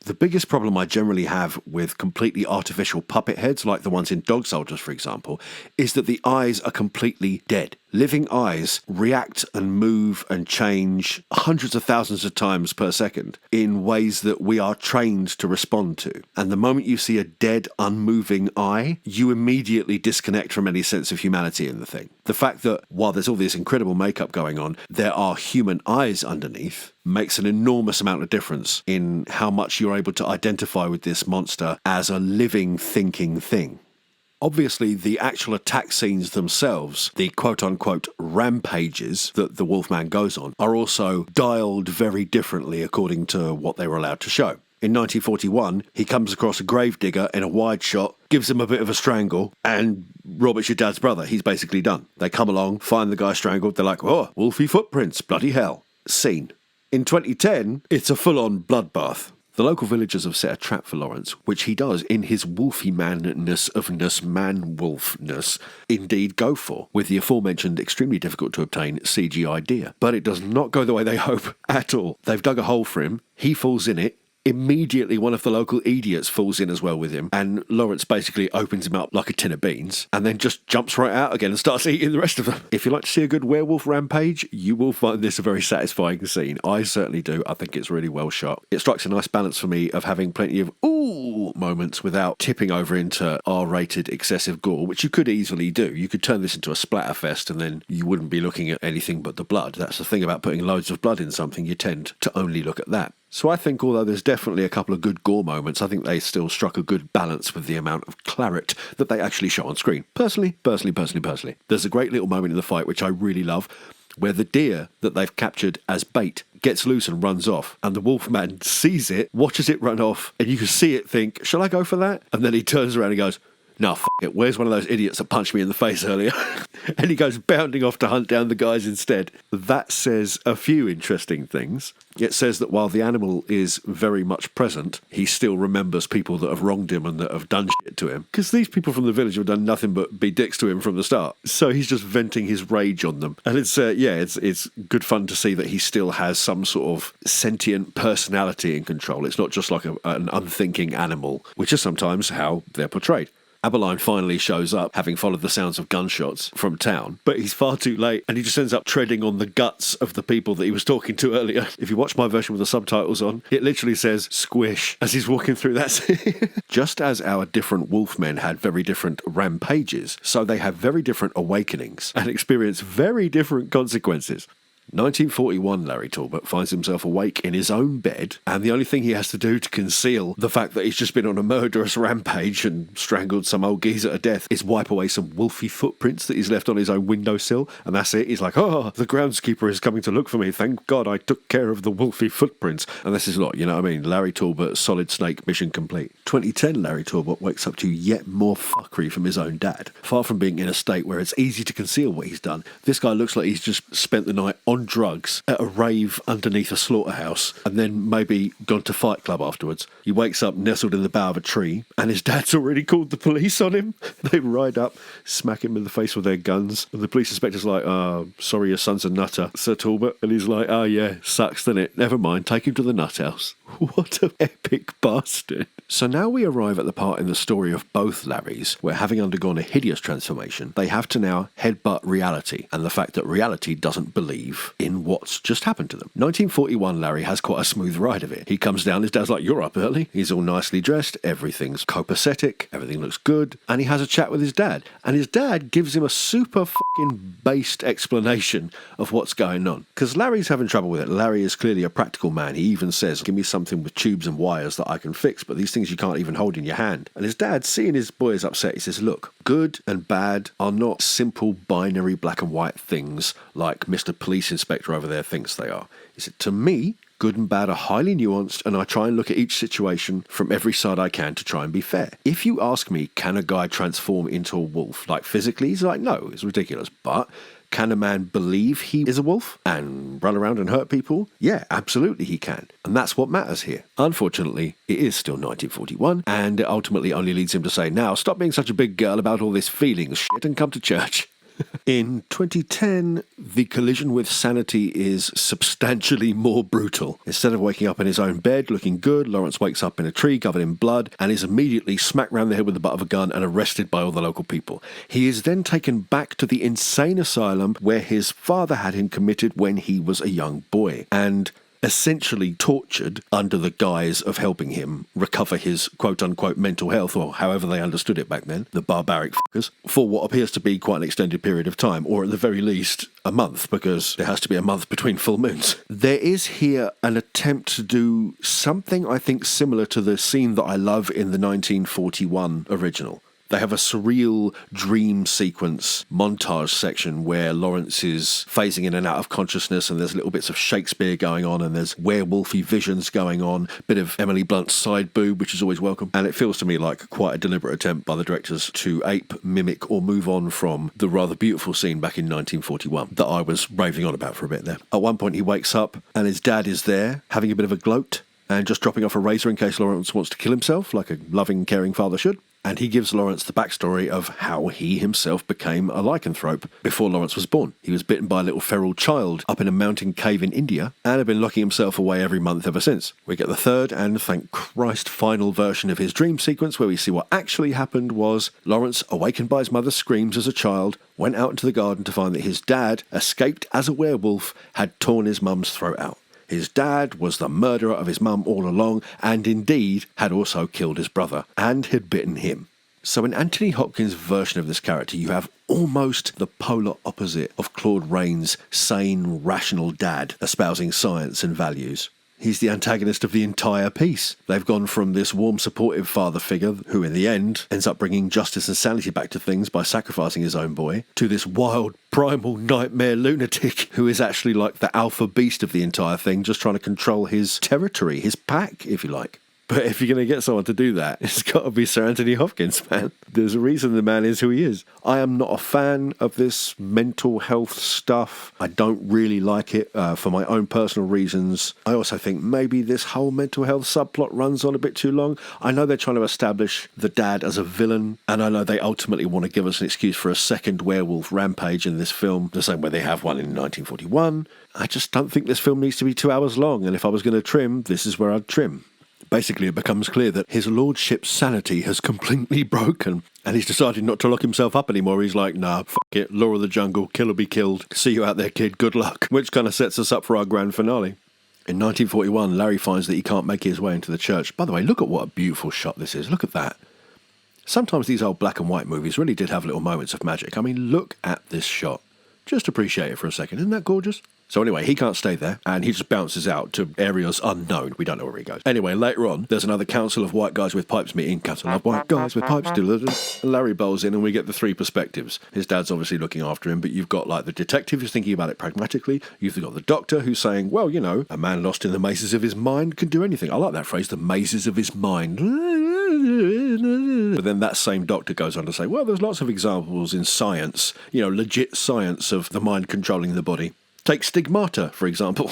The biggest problem I generally have with completely artificial puppet heads, like the ones in Dog Soldiers, for example, is that the eyes are completely dead. Living eyes react and move and change hundreds of thousands of times per second in ways that we are trained to respond to. And the moment you see a dead, unmoving eye, you immediately disconnect from any sense of humanity in the thing. The fact that while there's all this incredible makeup going on, there are human eyes underneath makes an enormous amount of difference in how much you're able to identify with this monster as a living, thinking thing. Obviously, the actual attack scenes themselves, the quote-unquote rampages that the Wolfman goes on, are also dialed very differently according to what they were allowed to show. In 1941, he comes across a gravedigger in a wide shot, gives him a bit of a strangle, and Robert's your dad's brother. He's basically done. They come along, find the guy strangled, they're like, oh, wolfy footprints, bloody hell. Scene. In 2010, it's a full-on bloodbath. The local villagers have set a trap for Lawrence, which he does, in his wolfy man-wolfness, indeed go for, with the aforementioned extremely difficult to obtain CGI deer. But it does not go the way they hope at all. They've dug a hole for him, he falls in it, immediately one of the local idiots falls in as well with him, and Lawrence basically opens him up like a tin of beans, and then just jumps right out again and starts eating the rest of them. If you like to see a good werewolf rampage, you will find this a very satisfying scene. I certainly do. I think it's really well shot. It strikes a nice balance for me of having plenty of ooh moments without tipping over into R-rated excessive gore, which you could easily do. You could turn this into a splatterfest and then you wouldn't be looking at anything but the blood. That's the thing about putting loads of blood in something. You tend to only look at that. So I think although there's definitely a couple of good gore moments, I think they still struck a good balance with the amount of claret that they actually show on screen. Personally. There's a great little moment in the fight, which I really love, where the deer that they've captured as bait gets loose and runs off, and the Wolfman sees it, watches it run off, and you can see it think, shall I go for that? And then he turns around and goes, no, f*** it, where's one of those idiots that punched me in the face earlier? And he goes bounding off to hunt down the guys instead. That says a few interesting things. It says that while the animal is very much present, he still remembers people that have wronged him and that have done shit to him. Because these people from the village have done nothing but be dicks to him from the start. So he's just venting his rage on them. And it's good fun to see that he still has some sort of sentient personality in control. It's not just like an unthinking animal, which is sometimes how they're portrayed. Aberline finally shows up, having followed the sounds of gunshots from town, but he's far too late, and he just ends up treading on the guts of the people that he was talking to earlier. If you watch my version with the subtitles on, it literally says squish as he's walking through that scene. Just as our different wolfmen had very different rampages, so they have very different awakenings and experience very different consequences. 1941, Larry Talbot finds himself awake in his own bed, and the only thing he has to do to conceal the fact that he's just been on a murderous rampage and strangled some old geezer to death is wipe away some wolfy footprints that he's left on his own windowsill, and that's it. He's like, oh, the groundskeeper is coming to look for me. Thank God I took care of the wolfy footprints. And this is not, you know what I mean? Larry Talbot, Solid Snake, mission complete. 2010, Larry Talbot wakes up to yet more fuckery from his own dad. Far from being in a state where it's easy to conceal what he's done, this guy looks like he's just spent the night on drugs at a rave underneath a slaughterhouse and then maybe gone to Fight Club afterwards. He wakes up nestled in the bough of a tree and his dad's already called the police on him. They ride up, smack him in the face with their guns, and the police inspector's like, sorry, your son's a nutter, Sir Talbot. And he's like, oh yeah, sucks, doesn't it? Never mind, take him to the nut house. What an epic bastard. So now we arrive at the part in the story of both Larrys where, having undergone a hideous transformation, they have to now headbutt reality and the fact that reality doesn't believe belief in what's just happened to them. 1941, Larry has quite a smooth ride of it. He comes down, his dad's like, "You're up early." He's all nicely dressed, everything's copacetic, everything looks good, and he has a chat with his dad. And his dad gives him a super fucking based explanation of what's going on. Because Larry's having trouble with it. Larry is clearly a practical man. He even says, "Give me something with tubes and wires that I can fix, but these things you can't even hold in your hand." And his dad, seeing his boy is upset, he says, "Look, good and bad are not simple binary black and white things like Mr. Police Inspector over there thinks they are." He said, "To me, good and bad are highly nuanced, and I try and look at each situation from every side I can to try and be fair. If you ask me, can a guy transform into a wolf, like physically?" He's like, "No, it's ridiculous. But can a man believe he is a wolf and run around and hurt people? Yeah, absolutely he can. And that's what matters here." Unfortunately, it is still 1941, and it ultimately only leads him to say, "Now, stop being such a big girl about all this feelings shit and come to church." In 2010, the collision with sanity is substantially more brutal. Instead of waking up in his own bed looking good, Lawrence wakes up in a tree covered in blood and is immediately smacked round the head with the butt of a gun and arrested by all the local people. He is then taken back to the insane asylum where his father had him committed when he was a young boy, and essentially tortured under the guise of helping him recover his quote-unquote mental health, or however they understood it back then, the barbaric fuckers, for what appears to be quite an extended period of time, or at the very least a month, because there has to be a month between full moons. There is here an attempt to do something I think similar to the scene that I love in the 1941 original. They have a surreal dream sequence montage section where Lawrence is phasing in and out of consciousness, and there's little bits of Shakespeare going on, and there's werewolfy visions going on, bit of Emily Blunt's side boob, which is always welcome. And it feels to me like quite a deliberate attempt by the directors to ape, mimic, or move on from the rather beautiful scene back in 1941 that I was raving on about for a bit there. At one point he wakes up and his dad is there having a bit of a gloat and just dropping off a razor in case Lawrence wants to kill himself, like a loving, caring father should. And he gives Lawrence the backstory of how he himself became a lycanthrope before Lawrence was born. He was bitten by a little feral child up in a mountain cave in India and had been locking himself away every month ever since. We get the third and, thank Christ, final version of his dream sequence where we see what actually happened was Lawrence, awakened by his mother's screams as a child, went out into the garden to find that his dad, escaped as a werewolf, had torn his mum's throat out. His dad was the murderer of his mum all along, and indeed had also killed his brother, and had bitten him. So in Anthony Hopkins' version of this character, you have almost the polar opposite of Claude Rains' sane, rational dad espousing science and values. He's the antagonist of the entire piece. They've gone from this warm, supportive father figure, who in the end ends up bringing justice and sanity back to things by sacrificing his own boy, to this wild, primal nightmare lunatic who is actually like the alpha beast of the entire thing, just trying to control his territory, his pack, if you like. But if you're going to get someone to do that, it's got to be Sir Anthony Hopkins, man. There's a reason the man is who he is. I am not a fan of this mental health stuff. I don't really like it for my own personal reasons. I also think maybe this whole mental health subplot runs on a bit too long. I know they're trying to establish the dad as a villain, and I know they ultimately want to give us an excuse for a second werewolf rampage in this film, the same way they have one in 1941. I just don't think this film needs to be 2 hours long, and if I was going to trim, this is where I'd trim. Basically, it becomes clear that his lordship's sanity has completely broken, and he's decided not to lock himself up anymore. He's like, nah, fuck it, law of the jungle, kill or be killed. See you out there, kid, good luck. Which kind of sets us up for our grand finale. In 1941, Larry finds that he can't make his way into the church. By the way, look at what a beautiful shot this is. Look at that. Sometimes these old black and white movies really did have little moments of magic. I mean, look at this shot. Just appreciate it for a second. Isn't that gorgeous? So anyway, he can't stay there, and he just bounces out to areas unknown. We don't know where he goes. Anyway, later on, there's another council of white guys with pipes meeting. Council of white guys with pipes. And Larry bowls in, and we get the three perspectives. His dad's obviously looking after him, but you've got like the detective who's thinking about it pragmatically. You've got the doctor who's saying, well, you know, a man lost in the mazes of his mind can do anything. I like that phrase, the mazes of his mind. But then that same doctor goes on to say, well, there's lots of examples in science, you know, legit science of the mind controlling the body. Take stigmata, for example.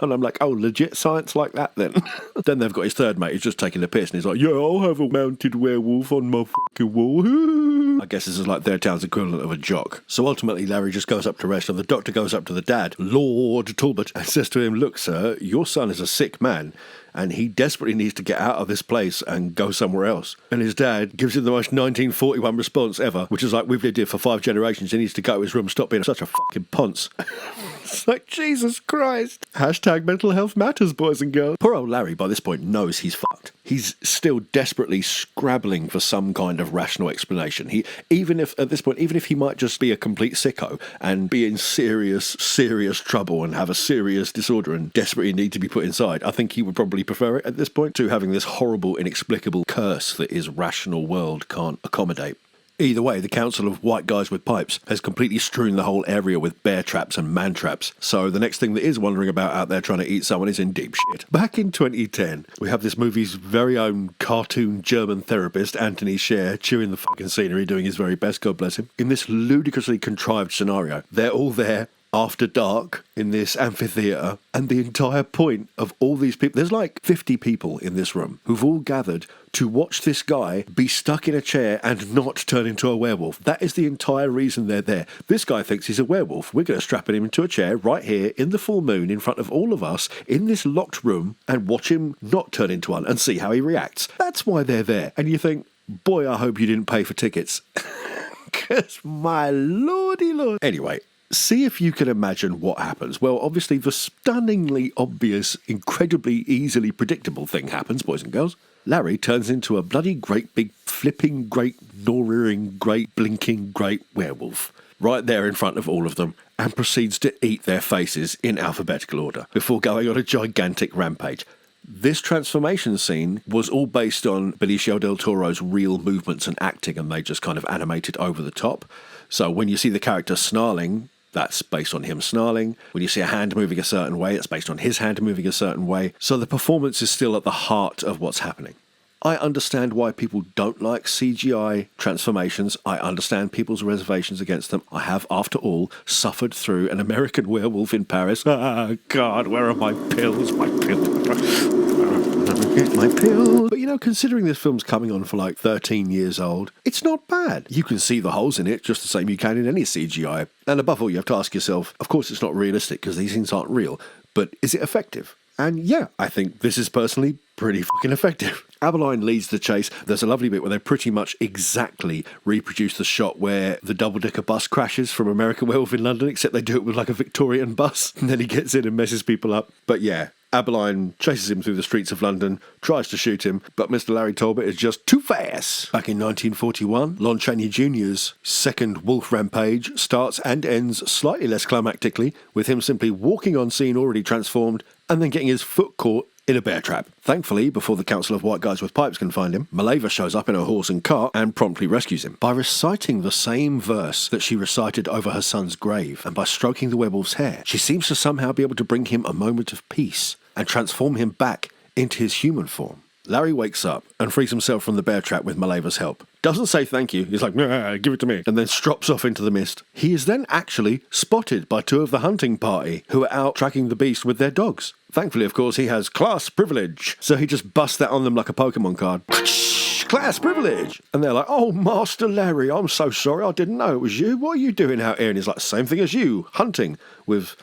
And I'm like, oh, legit science like that then? Then they've got his third mate who's just taking the piss, and he's like, yeah, I'll have a mounted werewolf on my fucking wall. I guess this is like their town's equivalent of a jock. So ultimately, Larry just goes up to rest, and the doctor goes up to the dad, Lord Talbot, and says to him, look, sir, your son is a sick man, and he desperately needs to get out of this place and go somewhere else. And his dad gives him the most 1941 response ever, which is like, we've lived here for 5 generations, he needs to go to his room, stop being such a fucking ponce. It's like, Jesus Christ. Hashtag mental health matters, boys and girls. Poor old Larry, by this point, knows he's fucked. He's still desperately scrabbling for some kind of rational explanation. Even if he might just be a complete sicko and be in serious trouble and have a serious disorder and desperately need to be put inside, I think he would probably prefer it at this point to having this horrible, inexplicable curse that his rational world can't accommodate. Either way, the Council of White Guys with Pipes has completely strewn the whole area with bear traps and man traps, so the next thing that is wandering about out there trying to eat someone is in deep shit. Back in 2010, we have this movie's very own cartoon German therapist, Anthony Scher, chewing the fucking scenery, doing his very best, God bless him. In this ludicrously contrived scenario, they're all there after dark in this amphitheatre, and the entire point of all these people, there's like 50 people in this room who've all gathered to watch this guy be stuck in a chair and not turn into a werewolf. That is the entire reason they're there. This guy thinks he's a werewolf. We're going to strap him into a chair right here in the full moon in front of all of us in this locked room and watch him not turn into one and see how he reacts. That's why they're there. And you think, boy, I hope you didn't pay for tickets. Because my lordy lord. Anyway, see if you can imagine what happens. Well, obviously the stunningly obvious, incredibly easily predictable thing happens, boys and girls. Larry turns into a bloody great big flipping great gnawing great blinking great werewolf right there in front of all of them and proceeds to eat their faces in alphabetical order before going on a gigantic rampage. This transformation scene was all based on Benicio Del Toro's real movements and acting, and they just kind of animated over the top. So when you see the character snarling, that's based on him snarling. When you see a hand moving a certain way, it's based on his hand moving a certain way. So the performance is still at the heart of what's happening. I understand why people don't like CGI transformations. I understand people's reservations against them. I have, after all, suffered through an American Werewolf in Paris. Ah, God, where are my pills? My pills. Get my pill. But you know, considering this film's coming on for like 13 years old, it's not bad. You can see the holes in it just the same you can in any CGI. And above all, you have to ask yourself, of course it's not realistic because these things aren't real, but is it effective? And yeah, I think this is personally pretty fucking effective. Aberline leads the chase. There's a lovely bit where they pretty much exactly reproduce the shot where the double-decker bus crashes from American Werewolf in London, except they do it with like a Victorian bus, and then he gets in and messes people up. But yeah, Aberline chases him through the streets of London, tries to shoot him, but Mr. Larry Talbot is just too fast. Back in 1941, Lon Chaney Jr.'s second wolf rampage starts and ends slightly less climactically, with him simply walking on scene already transformed, and then getting his foot caught in a bear trap. Thankfully, before the Council of White Guys with Pipes can find him, Maleva shows up in her horse and cart and promptly rescues him. By reciting the same verse that she recited over her son's grave, and by stroking the werewolf's hair, she seems to somehow be able to bring him a moment of peace and transform him back into his human form. Larry wakes up and frees himself from the bear trap with Maleva's help. Doesn't say thank you, he's like, nah, give it to me, and then strops off into the mist. He is then actually spotted by 2 of the hunting party who are out tracking the beast with their dogs. Thankfully, of course, he has class privilege, so he just busts that on them like a Pokemon card. Class privilege! And they're like, oh, Master Larry, I'm so sorry, I didn't know it was you. What are you doing out here? And he's like, same thing as you, hunting, with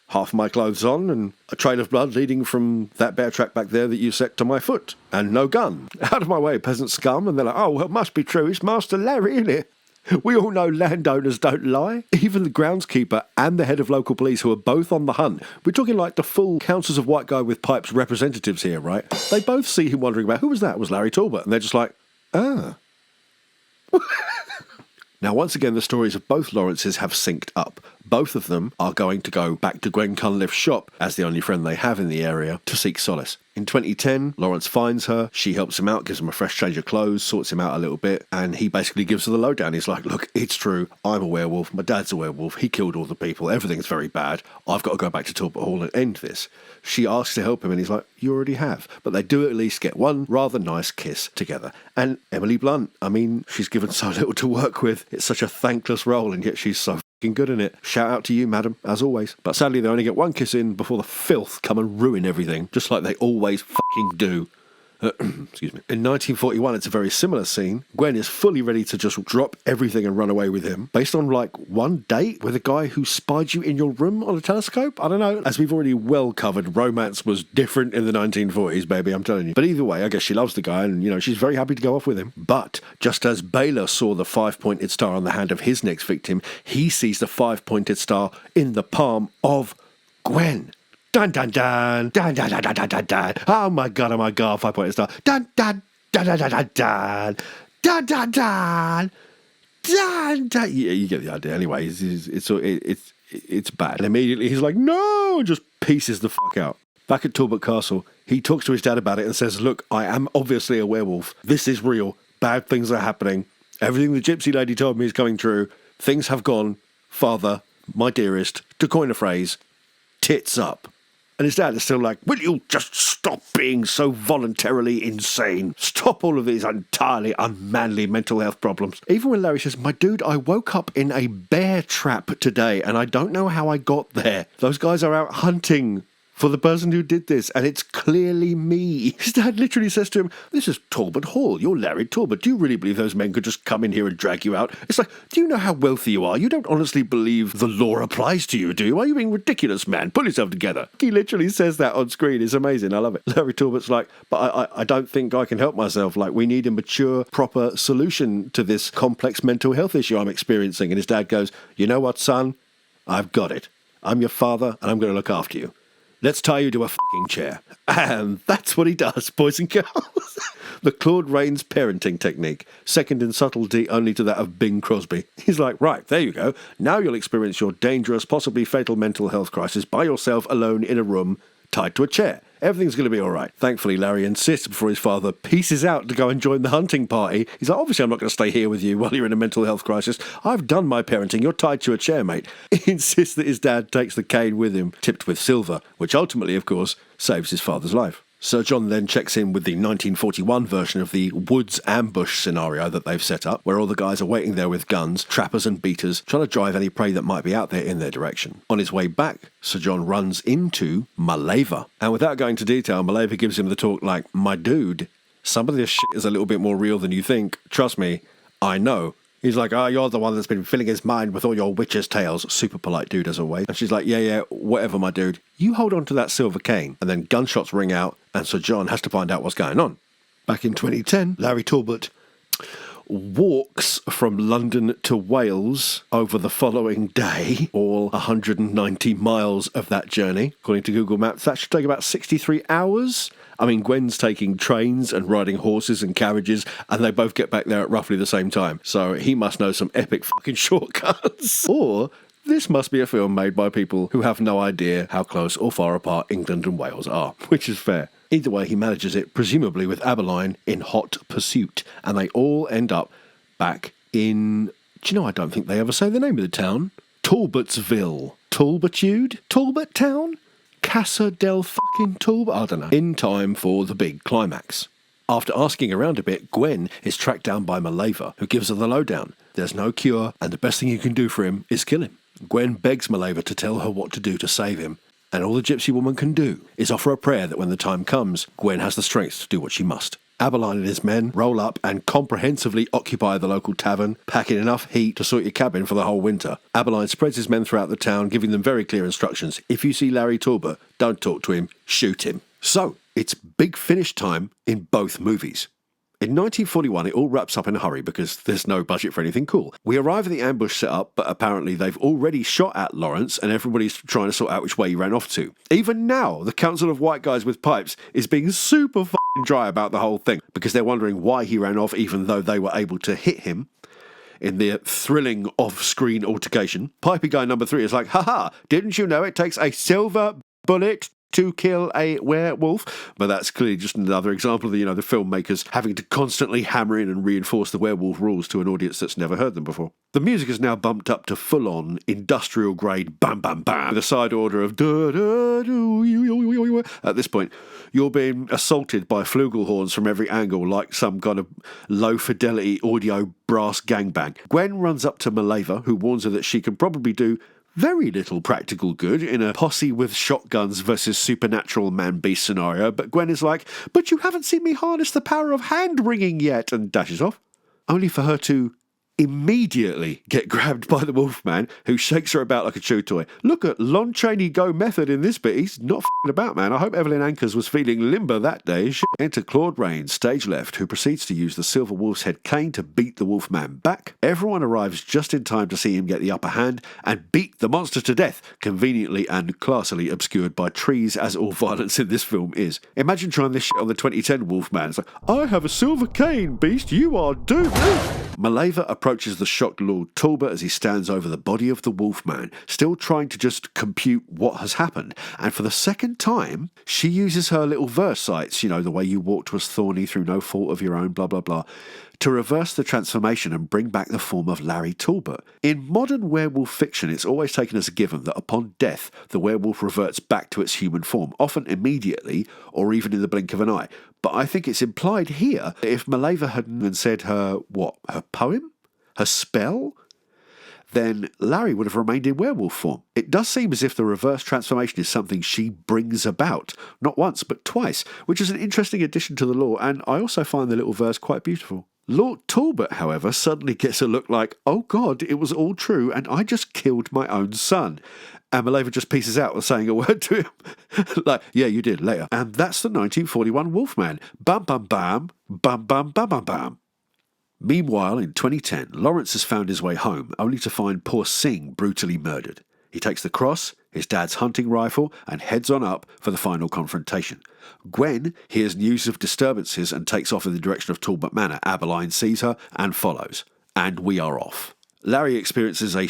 half my clothes on and a trail of blood leading from that bear track back there that you set to my foot, and no gun. Out of my way, peasant scum. And they're like, oh, well, it must be true, it's Master Larry, isn't it? We all know landowners don't lie. Even the groundskeeper and the head of local police, who are both on the hunt, we're talking like the full Councils of White Guy with Pipes representatives here, right? They both see him wondering about, who was that? It was Larry Talbot. And they're just like, ah. Now, once again, the stories of both Lawrences have synced up. Both of them are going to go back to Gwen Cunliffe's shop, as the only friend they have in the area, to seek solace. In 2010, Lawrence finds her, she helps him out, gives him a fresh change of clothes, sorts him out a little bit, and he basically gives her the lowdown. He's like, look, it's true, I'm a werewolf, my dad's a werewolf, he killed all the people, everything's very bad, I've got to go back to Talbot Hall and end this. She asks to help him, and he's like, you already have. But they do at least get one rather nice kiss together. And Emily Blunt, I mean, she's given so little to work with, it's such a thankless role, and yet she's so good in it. Shout out to you, madam, as always. But sadly, they only get one kiss in before the filth come and ruin everything, just like they always fucking do. Excuse me. In 1941, it's a very similar scene. Gwen is fully ready to just drop everything and run away with him, based on like one date with a guy who spied you in your room on a telescope. I don't know. As we've already well covered, romance was different in the 1940s, baby, I'm telling you. But either way, I guess she loves the guy and, she's very happy to go off with him. But just as Baylor saw the 5-pointed star on the hand of his next victim, he sees the 5-pointed star in the palm of Gwen. Dun dun dun dun dun dun dun dun dun dun. Oh my god, 5-pointed star. Dun dun dun dun dun dun dun dun dun dun dun dun. Yeah, you get the idea. Anyway, it's bad. And immediately he's like, no, and just pieces the fuck out. Back at Talbot Castle, he talks to his dad about it and says, look, I am obviously a werewolf. This is real. Bad things are happening. Everything the gypsy lady told me is coming true. Things have gone, father, my dearest, to coin a phrase, tits up. And his dad is still like, will you just stop being so voluntarily insane? Stop all of these entirely unmanly mental health problems. Even when Larry says, my dude, I woke up in a bear trap today and I don't know how I got there. Those guys are out hunting for the person who did this, and it's clearly me. His dad literally says to him, this is Talbot Hall. You're Larry Talbot. Do you really believe those men could just come in here and drag you out? It's like, do you know how wealthy you are? You don't honestly believe the law applies to you, do you? Are you being ridiculous, man? Pull yourself together. He literally says that on screen. It's amazing. I love it. Larry Talbot's like, but I don't think I can help myself. Like, we need a mature, proper solution to this complex mental health issue I'm experiencing. And his dad goes, you know what, son? I've got it. I'm your father, and I'm going to look after you. Let's tie you to a fucking chair. And that's what he does, boys and girls. The Claude Rains parenting technique, second in subtlety only to that of Bing Crosby. He's like, right, there you go. Now you'll experience your dangerous, possibly fatal mental health crisis by yourself alone in a room, tied to a chair. Everything's going to be all right. Thankfully, Larry insists before his father pieces out to go and join the hunting party. He's like, obviously, I'm not going to stay here with you while you're in a mental health crisis. I've done my parenting. You're tied to a chair, mate. He insists that his dad takes the cane with him, tipped with silver, which ultimately, of course, saves his father's life. Sir John then checks in with the 1941 version of the woods ambush scenario that they've set up, where all the guys are waiting there with guns, trappers and beaters, trying to drive any prey that might be out there in their direction. On his way back, Sir John runs into Maleva. And without going into detail, Maleva gives him the talk like, my dude, some of this shit is a little bit more real than you think. Trust me, I know. He's like, oh, you're the one that's been filling his mind with all your witches' tales. Super polite dude as always. And she's like, yeah, whatever, my dude. You hold on to that silver cane. And then gunshots ring out, and Sir John has to find out what's going on. Back in 2010, Larry Talbot walks from London to Wales over the following day, all 190 miles of that journey. According to Google Maps, that should take about 63 hours. I mean, Gwen's taking trains and riding horses and carriages, and they both get back there at roughly the same time. So he must know some epic fucking shortcuts. Or this must be a film made by people who have no idea how close or far apart England and Wales are, which is fair. Either way, he manages it, presumably with Aberline, in hot pursuit, and they all end up back in... Do you know, I don't think they ever say the name of the town. Talbotsville. Talbotude? Talbot Town? Casa del fucking Talbot? I don't know. In time for the big climax. After asking around a bit, Gwen is tracked down by Maleva, who gives her the lowdown. There's no cure, and the best thing you can do for him is kill him. Gwen begs Maleva to tell her what to do to save him, and all the gypsy woman can do is offer a prayer that when the time comes, Gwen has the strength to do what she must. Aberline and his men roll up and comprehensively occupy the local tavern, packing enough heat to sort your cabin for the whole winter. Aberline spreads his men throughout the town, giving them very clear instructions. If you see Larry Talbot, don't talk to him, shoot him. So, it's big finish time in both movies. In 1941, it all wraps up in a hurry because there's no budget for anything cool. We arrive at the ambush setup, but apparently they've already shot at Lawrence and everybody's trying to sort out which way he ran off to. Even now, the Council of White Guys with Pipes is being super f***ing dry about the whole thing because they're wondering why he ran off even though they were able to hit him in the thrilling off-screen altercation. Pipey guy number 3 is like, haha, didn't you know it takes a silver bullet to kill a werewolf? But that's clearly just another example of the filmmakers having to constantly hammer in and reinforce the werewolf rules to an audience that's never heard them before. The music is now bumped up to full-on industrial grade bam bam bam with a side order of da da do. At this point, you're being assaulted by flugelhorns from every angle like some kind of low fidelity audio brass gangbang. Gwen runs up to Maleva, who warns her that she can probably do very little practical good in a posse with shotguns versus supernatural man-beast scenario, but Gwen is like, "But you haven't seen me harness the power of hand-wringing yet," and dashes off, only for her to immediately get grabbed by the Wolfman, who shakes her about like a chew toy. Look at Lon Chaney Go method in this bit. He's not f***ing about, man. I hope Evelyn Ankers was feeling limber that day. Enter Claude Rains, stage left, who proceeds to use the Silver Wolf's head cane to beat the Wolfman back. Everyone arrives just in time to see him get the upper hand and beat the monster to death, conveniently and classily obscured by trees, as all violence in this film is. Imagine trying this shit on the 2010 Wolfman. It's like, "I have a silver cane, beast. You are doomed." Maleva approaches the shocked Lord Talbot as he stands over the body of the Wolfman, still trying to just compute what has happened. And for the second time, she uses her little verse sites, the way you walked was thorny through no fault of your own, blah, blah, blah, to reverse the transformation and bring back the form of Larry Talbot. In modern werewolf fiction, it's always taken as a given that upon death, the werewolf reverts back to its human form, often immediately or even in the blink of an eye. But I think it's implied here that if Maleva hadn't said her poem? Her spell? Then Larry would have remained in werewolf form. It does seem as if the reverse transformation is something she brings about, not once but twice, which is an interesting addition to the lore, and I also find the little verse quite beautiful. Lord Talbot, however, suddenly gets a look like, "Oh God, it was all true, and I just killed my own son." And Maleva just pieces out with saying a word to him. Like, "Yeah, you did, later." And that's the 1941 Wolfman. Bam, bam, bam, bam, bam, bam, bam, bam. Meanwhile, in 2010, Lawrence has found his way home, only to find poor Singh brutally murdered. He takes the cross, his dad's hunting rifle, and heads on up for the final confrontation. Gwen hears news of disturbances and takes off in the direction of Talbot Manor. Abeline sees her and follows. And we are off. Larry experiences a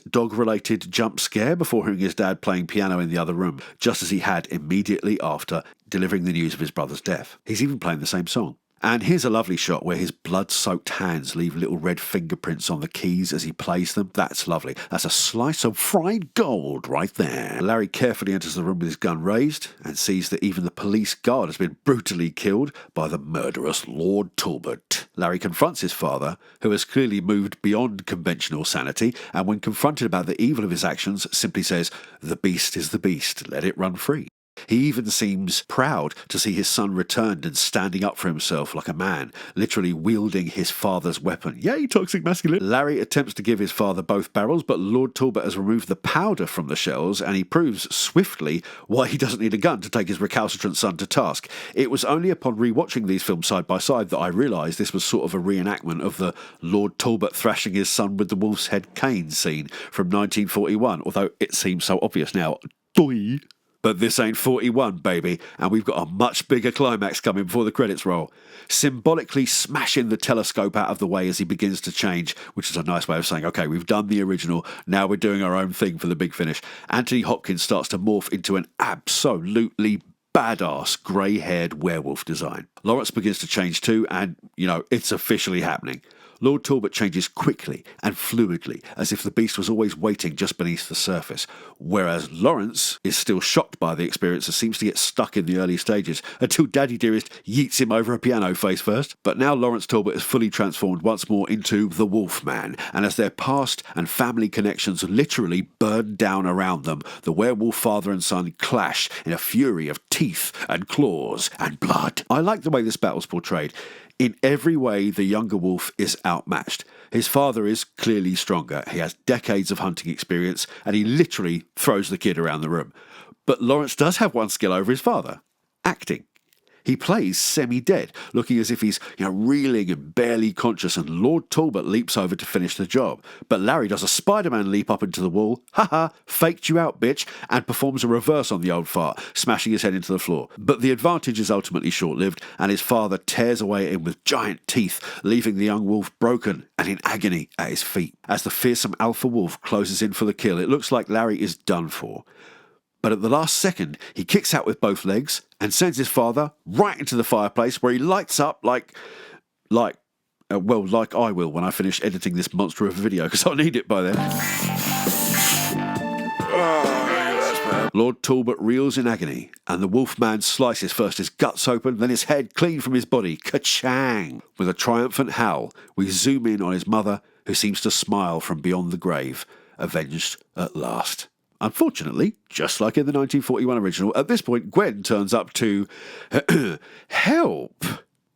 dog-related jump scare before hearing his dad playing piano in the other room, just as he had immediately after delivering the news of his brother's death. He's even playing the same song. And here's a lovely shot where his blood-soaked hands leave little red fingerprints on the keys as he plays them. That's lovely. That's a slice of fried gold right there. Larry carefully enters the room with his gun raised and sees that even the police guard has been brutally killed by the murderous Lord Talbot. Larry confronts his father, who has clearly moved beyond conventional sanity, and when confronted about the evil of his actions, simply says, "The beast is the beast. Let it run free." He even seems proud to see his son returned and standing up for himself like a man, literally wielding his father's weapon. Yay, toxic masculine! Larry attempts to give his father both barrels, but Lord Talbot has removed the powder from the shells, and he proves swiftly why he doesn't need a gun to take his recalcitrant son to task. It was only upon rewatching these films side by side that I realised this was sort of a reenactment of the Lord Talbot thrashing his son with the wolf's head cane scene from 1941, although it seems so obvious now. Doi! But this ain't 41, baby, and we've got a much bigger climax coming before the credits roll. Symbolically smashing the telescope out of the way as he begins to change, which is a nice way of saying, okay, we've done the original, now we're doing our own thing for the big finish. Anthony Hopkins starts to morph into an absolutely badass grey-haired werewolf design. Lawrence begins to change too, and, it's officially happening. Lord Talbot changes quickly and fluidly, as if the beast was always waiting just beneath the surface, whereas Lawrence is still shocked by the experience and seems to get stuck in the early stages, until Daddy Dearest yeets him over a piano face first. But now Lawrence Talbot is fully transformed once more into the Wolfman, and as their past and family connections literally burn down around them, the werewolf father and son clash in a fury of teeth and claws and blood. I like the way this battle's portrayed. In every way, the younger wolf is outmatched. His father is clearly stronger. He has decades of hunting experience, and he literally throws the kid around the room. But Lawrence does have one skill over his father: acting. He plays semi-dead, looking as if he's reeling and barely conscious, and Lord Talbot leaps over to finish the job. But Larry does a Spider-Man leap up into the wall, faked you out, bitch, and performs a reverse on the old fart, smashing his head into the floor. But the advantage is ultimately short-lived, and his father tears away at him with giant teeth, leaving the young wolf broken and in agony at his feet. As the fearsome alpha wolf closes in for the kill, it looks like Larry is done for. But at the last second, he kicks out with both legs and sends his father right into the fireplace, where he lights up like I will when I finish editing this monster of a video, because I'll need it by then. Lord Talbot reels in agony, and the Wolfman slices first his guts open, then his head clean from his body. Ka-chang! With a triumphant howl, we zoom in on his mother, who seems to smile from beyond the grave, avenged at last. Unfortunately, just like in the 1941 original, at this point Gwen turns up to help.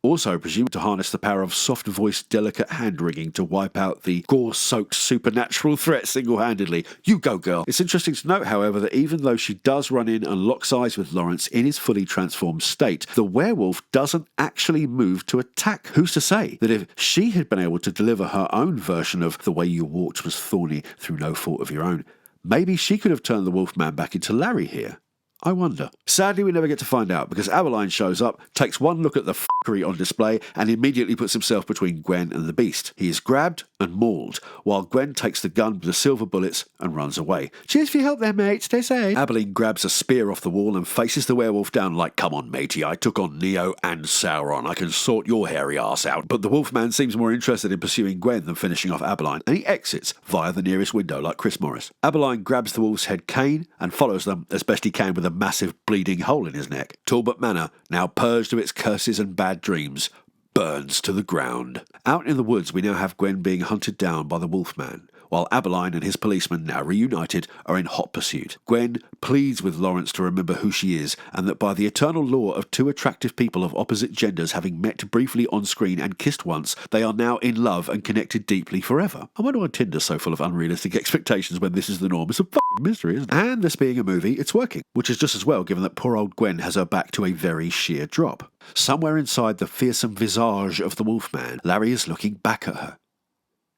Also presumed to harness the power of soft-voiced, delicate hand-wringing to wipe out the gore-soaked supernatural threat single-handedly. You go, girl. It's interesting to note, however, that even though she does run in and locks eyes with Lawrence in his fully transformed state, the werewolf doesn't actually move to attack. Who's to say that if she had been able to deliver her own version of "the way you walked was thorny through no fault of your own," maybe she could have turned the Wolfman back into Larry here? I wonder. Sadly, we never get to find out because Aberline shows up, takes one look at the f***ery on display, and immediately puts himself between Gwen and the beast. He is grabbed and mauled, while Gwen takes the gun with the silver bullets and runs away. Cheers for your help there, mate. Stay safe. Aberline grabs a spear off the wall and faces the werewolf down like, "Come on, matey, I took on Neo and Sauron. I can sort your hairy ass out." But the Wolfman seems more interested in pursuing Gwen than finishing off Aberline, and he exits via the nearest window like Chris Morris. Aberline grabs the wolf's head cane and follows them as best he can with a massive bleeding hole in his neck. Talbot Manor, now purged of its curses and bad dreams, burns to the ground. Out in the woods, we now have Gwen being hunted down by the Wolfman, while Aberline and his policemen, now reunited, are in hot pursuit. Gwen pleads with Lawrence to remember who she is, and that by the eternal law of two attractive people of opposite genders having met briefly on screen and kissed once, they are now in love and connected deeply forever. I wonder why Tinder's so full of unrealistic expectations when this is the norm. It's a fucking mystery, isn't it? And this being a movie, it's working, which is just as well given that poor old Gwen has her back to a very sheer drop. Somewhere inside the fearsome visage of the Wolfman, Larry is looking back at her.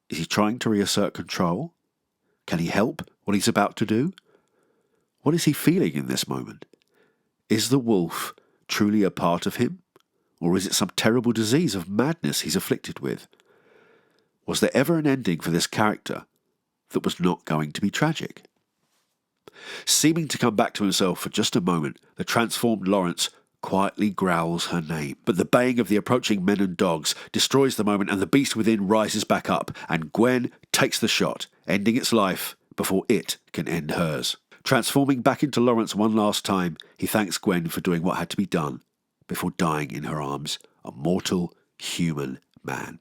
Is he trying to reassert control? Can he help what he's about to do? What is he feeling in this moment? Is the wolf truly a part of him? Or is it some terrible disease of madness he's afflicted with? Was there ever an ending for this character that was not going to be tragic? Seeming to come back to himself for just a moment, the transformed Lawrence quietly growls her name. But the baying of the approaching men and dogs destroys the moment, and the beast within rises back up, and Gwen takes the shot, ending its life before it can end hers. Transforming back into Lawrence one last time, he thanks Gwen for doing what had to be done before dying in her arms, a mortal human man.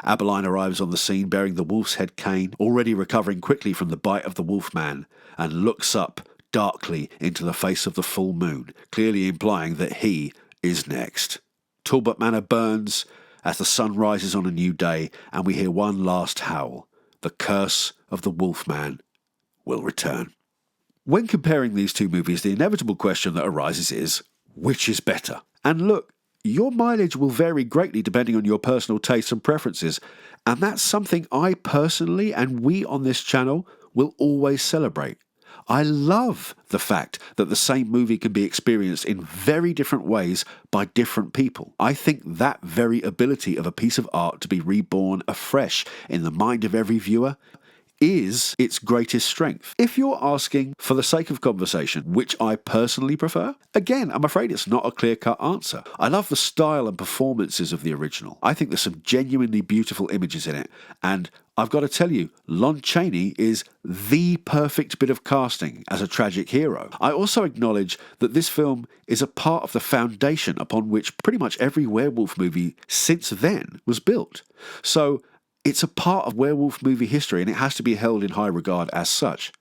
Aberline arrives on the scene bearing the wolf's head cane, already recovering quickly from the bite of the Wolfman, and looks up darkly into the face of the full moon, clearly implying that he is next. Talbot Manor burns as the sun rises on a new day, and we hear one last howl. The curse of the Wolfman will return. When comparing these two movies, the inevitable question that arises is, which is better? And look, your mileage will vary greatly depending on your personal tastes and preferences, and that's something I personally and we on this channel will always celebrate. I love the fact that the same movie can be experienced in very different ways by different people. I think that very ability of a piece of art to be reborn afresh in the mind of every viewer is its greatest strength. If you're asking, for the sake of conversation, which I personally prefer, again, I'm afraid it's not a clear-cut answer. I love the style and performances of the original. I think there's some genuinely beautiful images in it, and I've got to tell you, Lon Chaney is the perfect bit of casting as a tragic hero. I also acknowledge that this film is a part of the foundation upon which pretty much every werewolf movie since then was built. So it's a part of werewolf movie history, and it has to be held in high regard as such.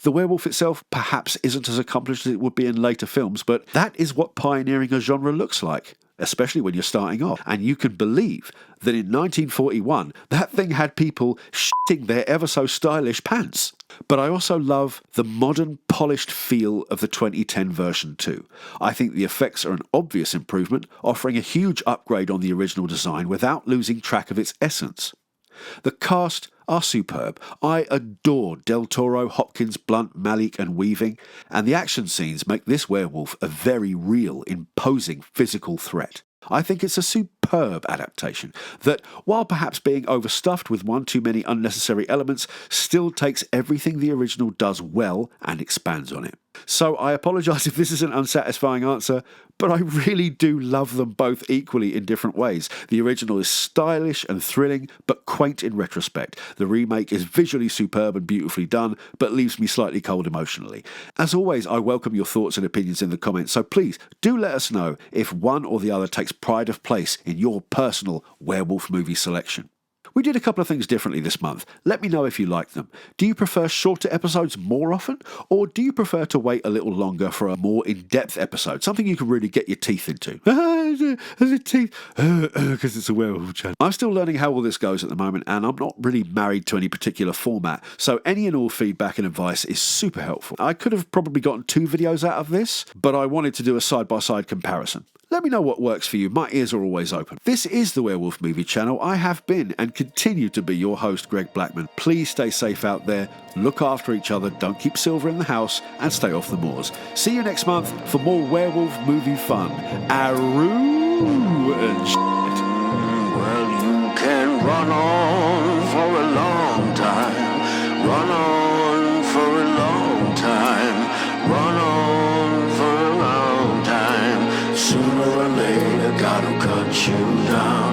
The werewolf itself perhaps isn't as accomplished as it would be in later films, but that is what pioneering a genre looks like, especially when you're starting off. And you can believe that in 1941, that thing had people shitting their ever so stylish pants. But I also love the modern, polished feel of the 2010 version too. I think the effects are an obvious improvement, offering a huge upgrade on the original design without losing track of its essence. The cast are superb. I adore Del Toro, Hopkins, Blunt, Malik and Weaving, and the action scenes make this werewolf a very real, imposing physical threat. I think it's a superb adaptation that, while perhaps being overstuffed with one too many unnecessary elements, still takes everything the original does well and expands on it. So I apologise if this is an unsatisfying answer, but I really do love them both equally in different ways. The original is stylish and thrilling, but quaint in retrospect. The remake is visually superb and beautifully done, but leaves me slightly cold emotionally. As always, I welcome your thoughts and opinions in the comments, so please do let us know if one or the other takes pride of place in your personal werewolf movie selection. We did a couple of things differently this month. Let me know if you like them. Do you prefer shorter episodes more often, or do you prefer to wait a little longer for a more in-depth episode, something you can really get your teeth into? Because it's a werewolf channel. I'm still learning how all this goes at the moment, and I'm not really married to any particular format, so any and all feedback and advice is super helpful. I could have probably gotten 2 videos out of this, but I wanted to do a side-by-side comparison. Let me know what works for you. My ears are always open. This is the Werewolf Movie Channel. I have been and continue to be your host, Greg Blackman. Please stay safe out there, look after each other, don't keep silver in the house, and stay off the moors. See you next month for more werewolf movie fun. Aroo and shit. Well, you can run on for a long time. Run on for a long time. Run on for a long time. Sooner or later, God will cut you down.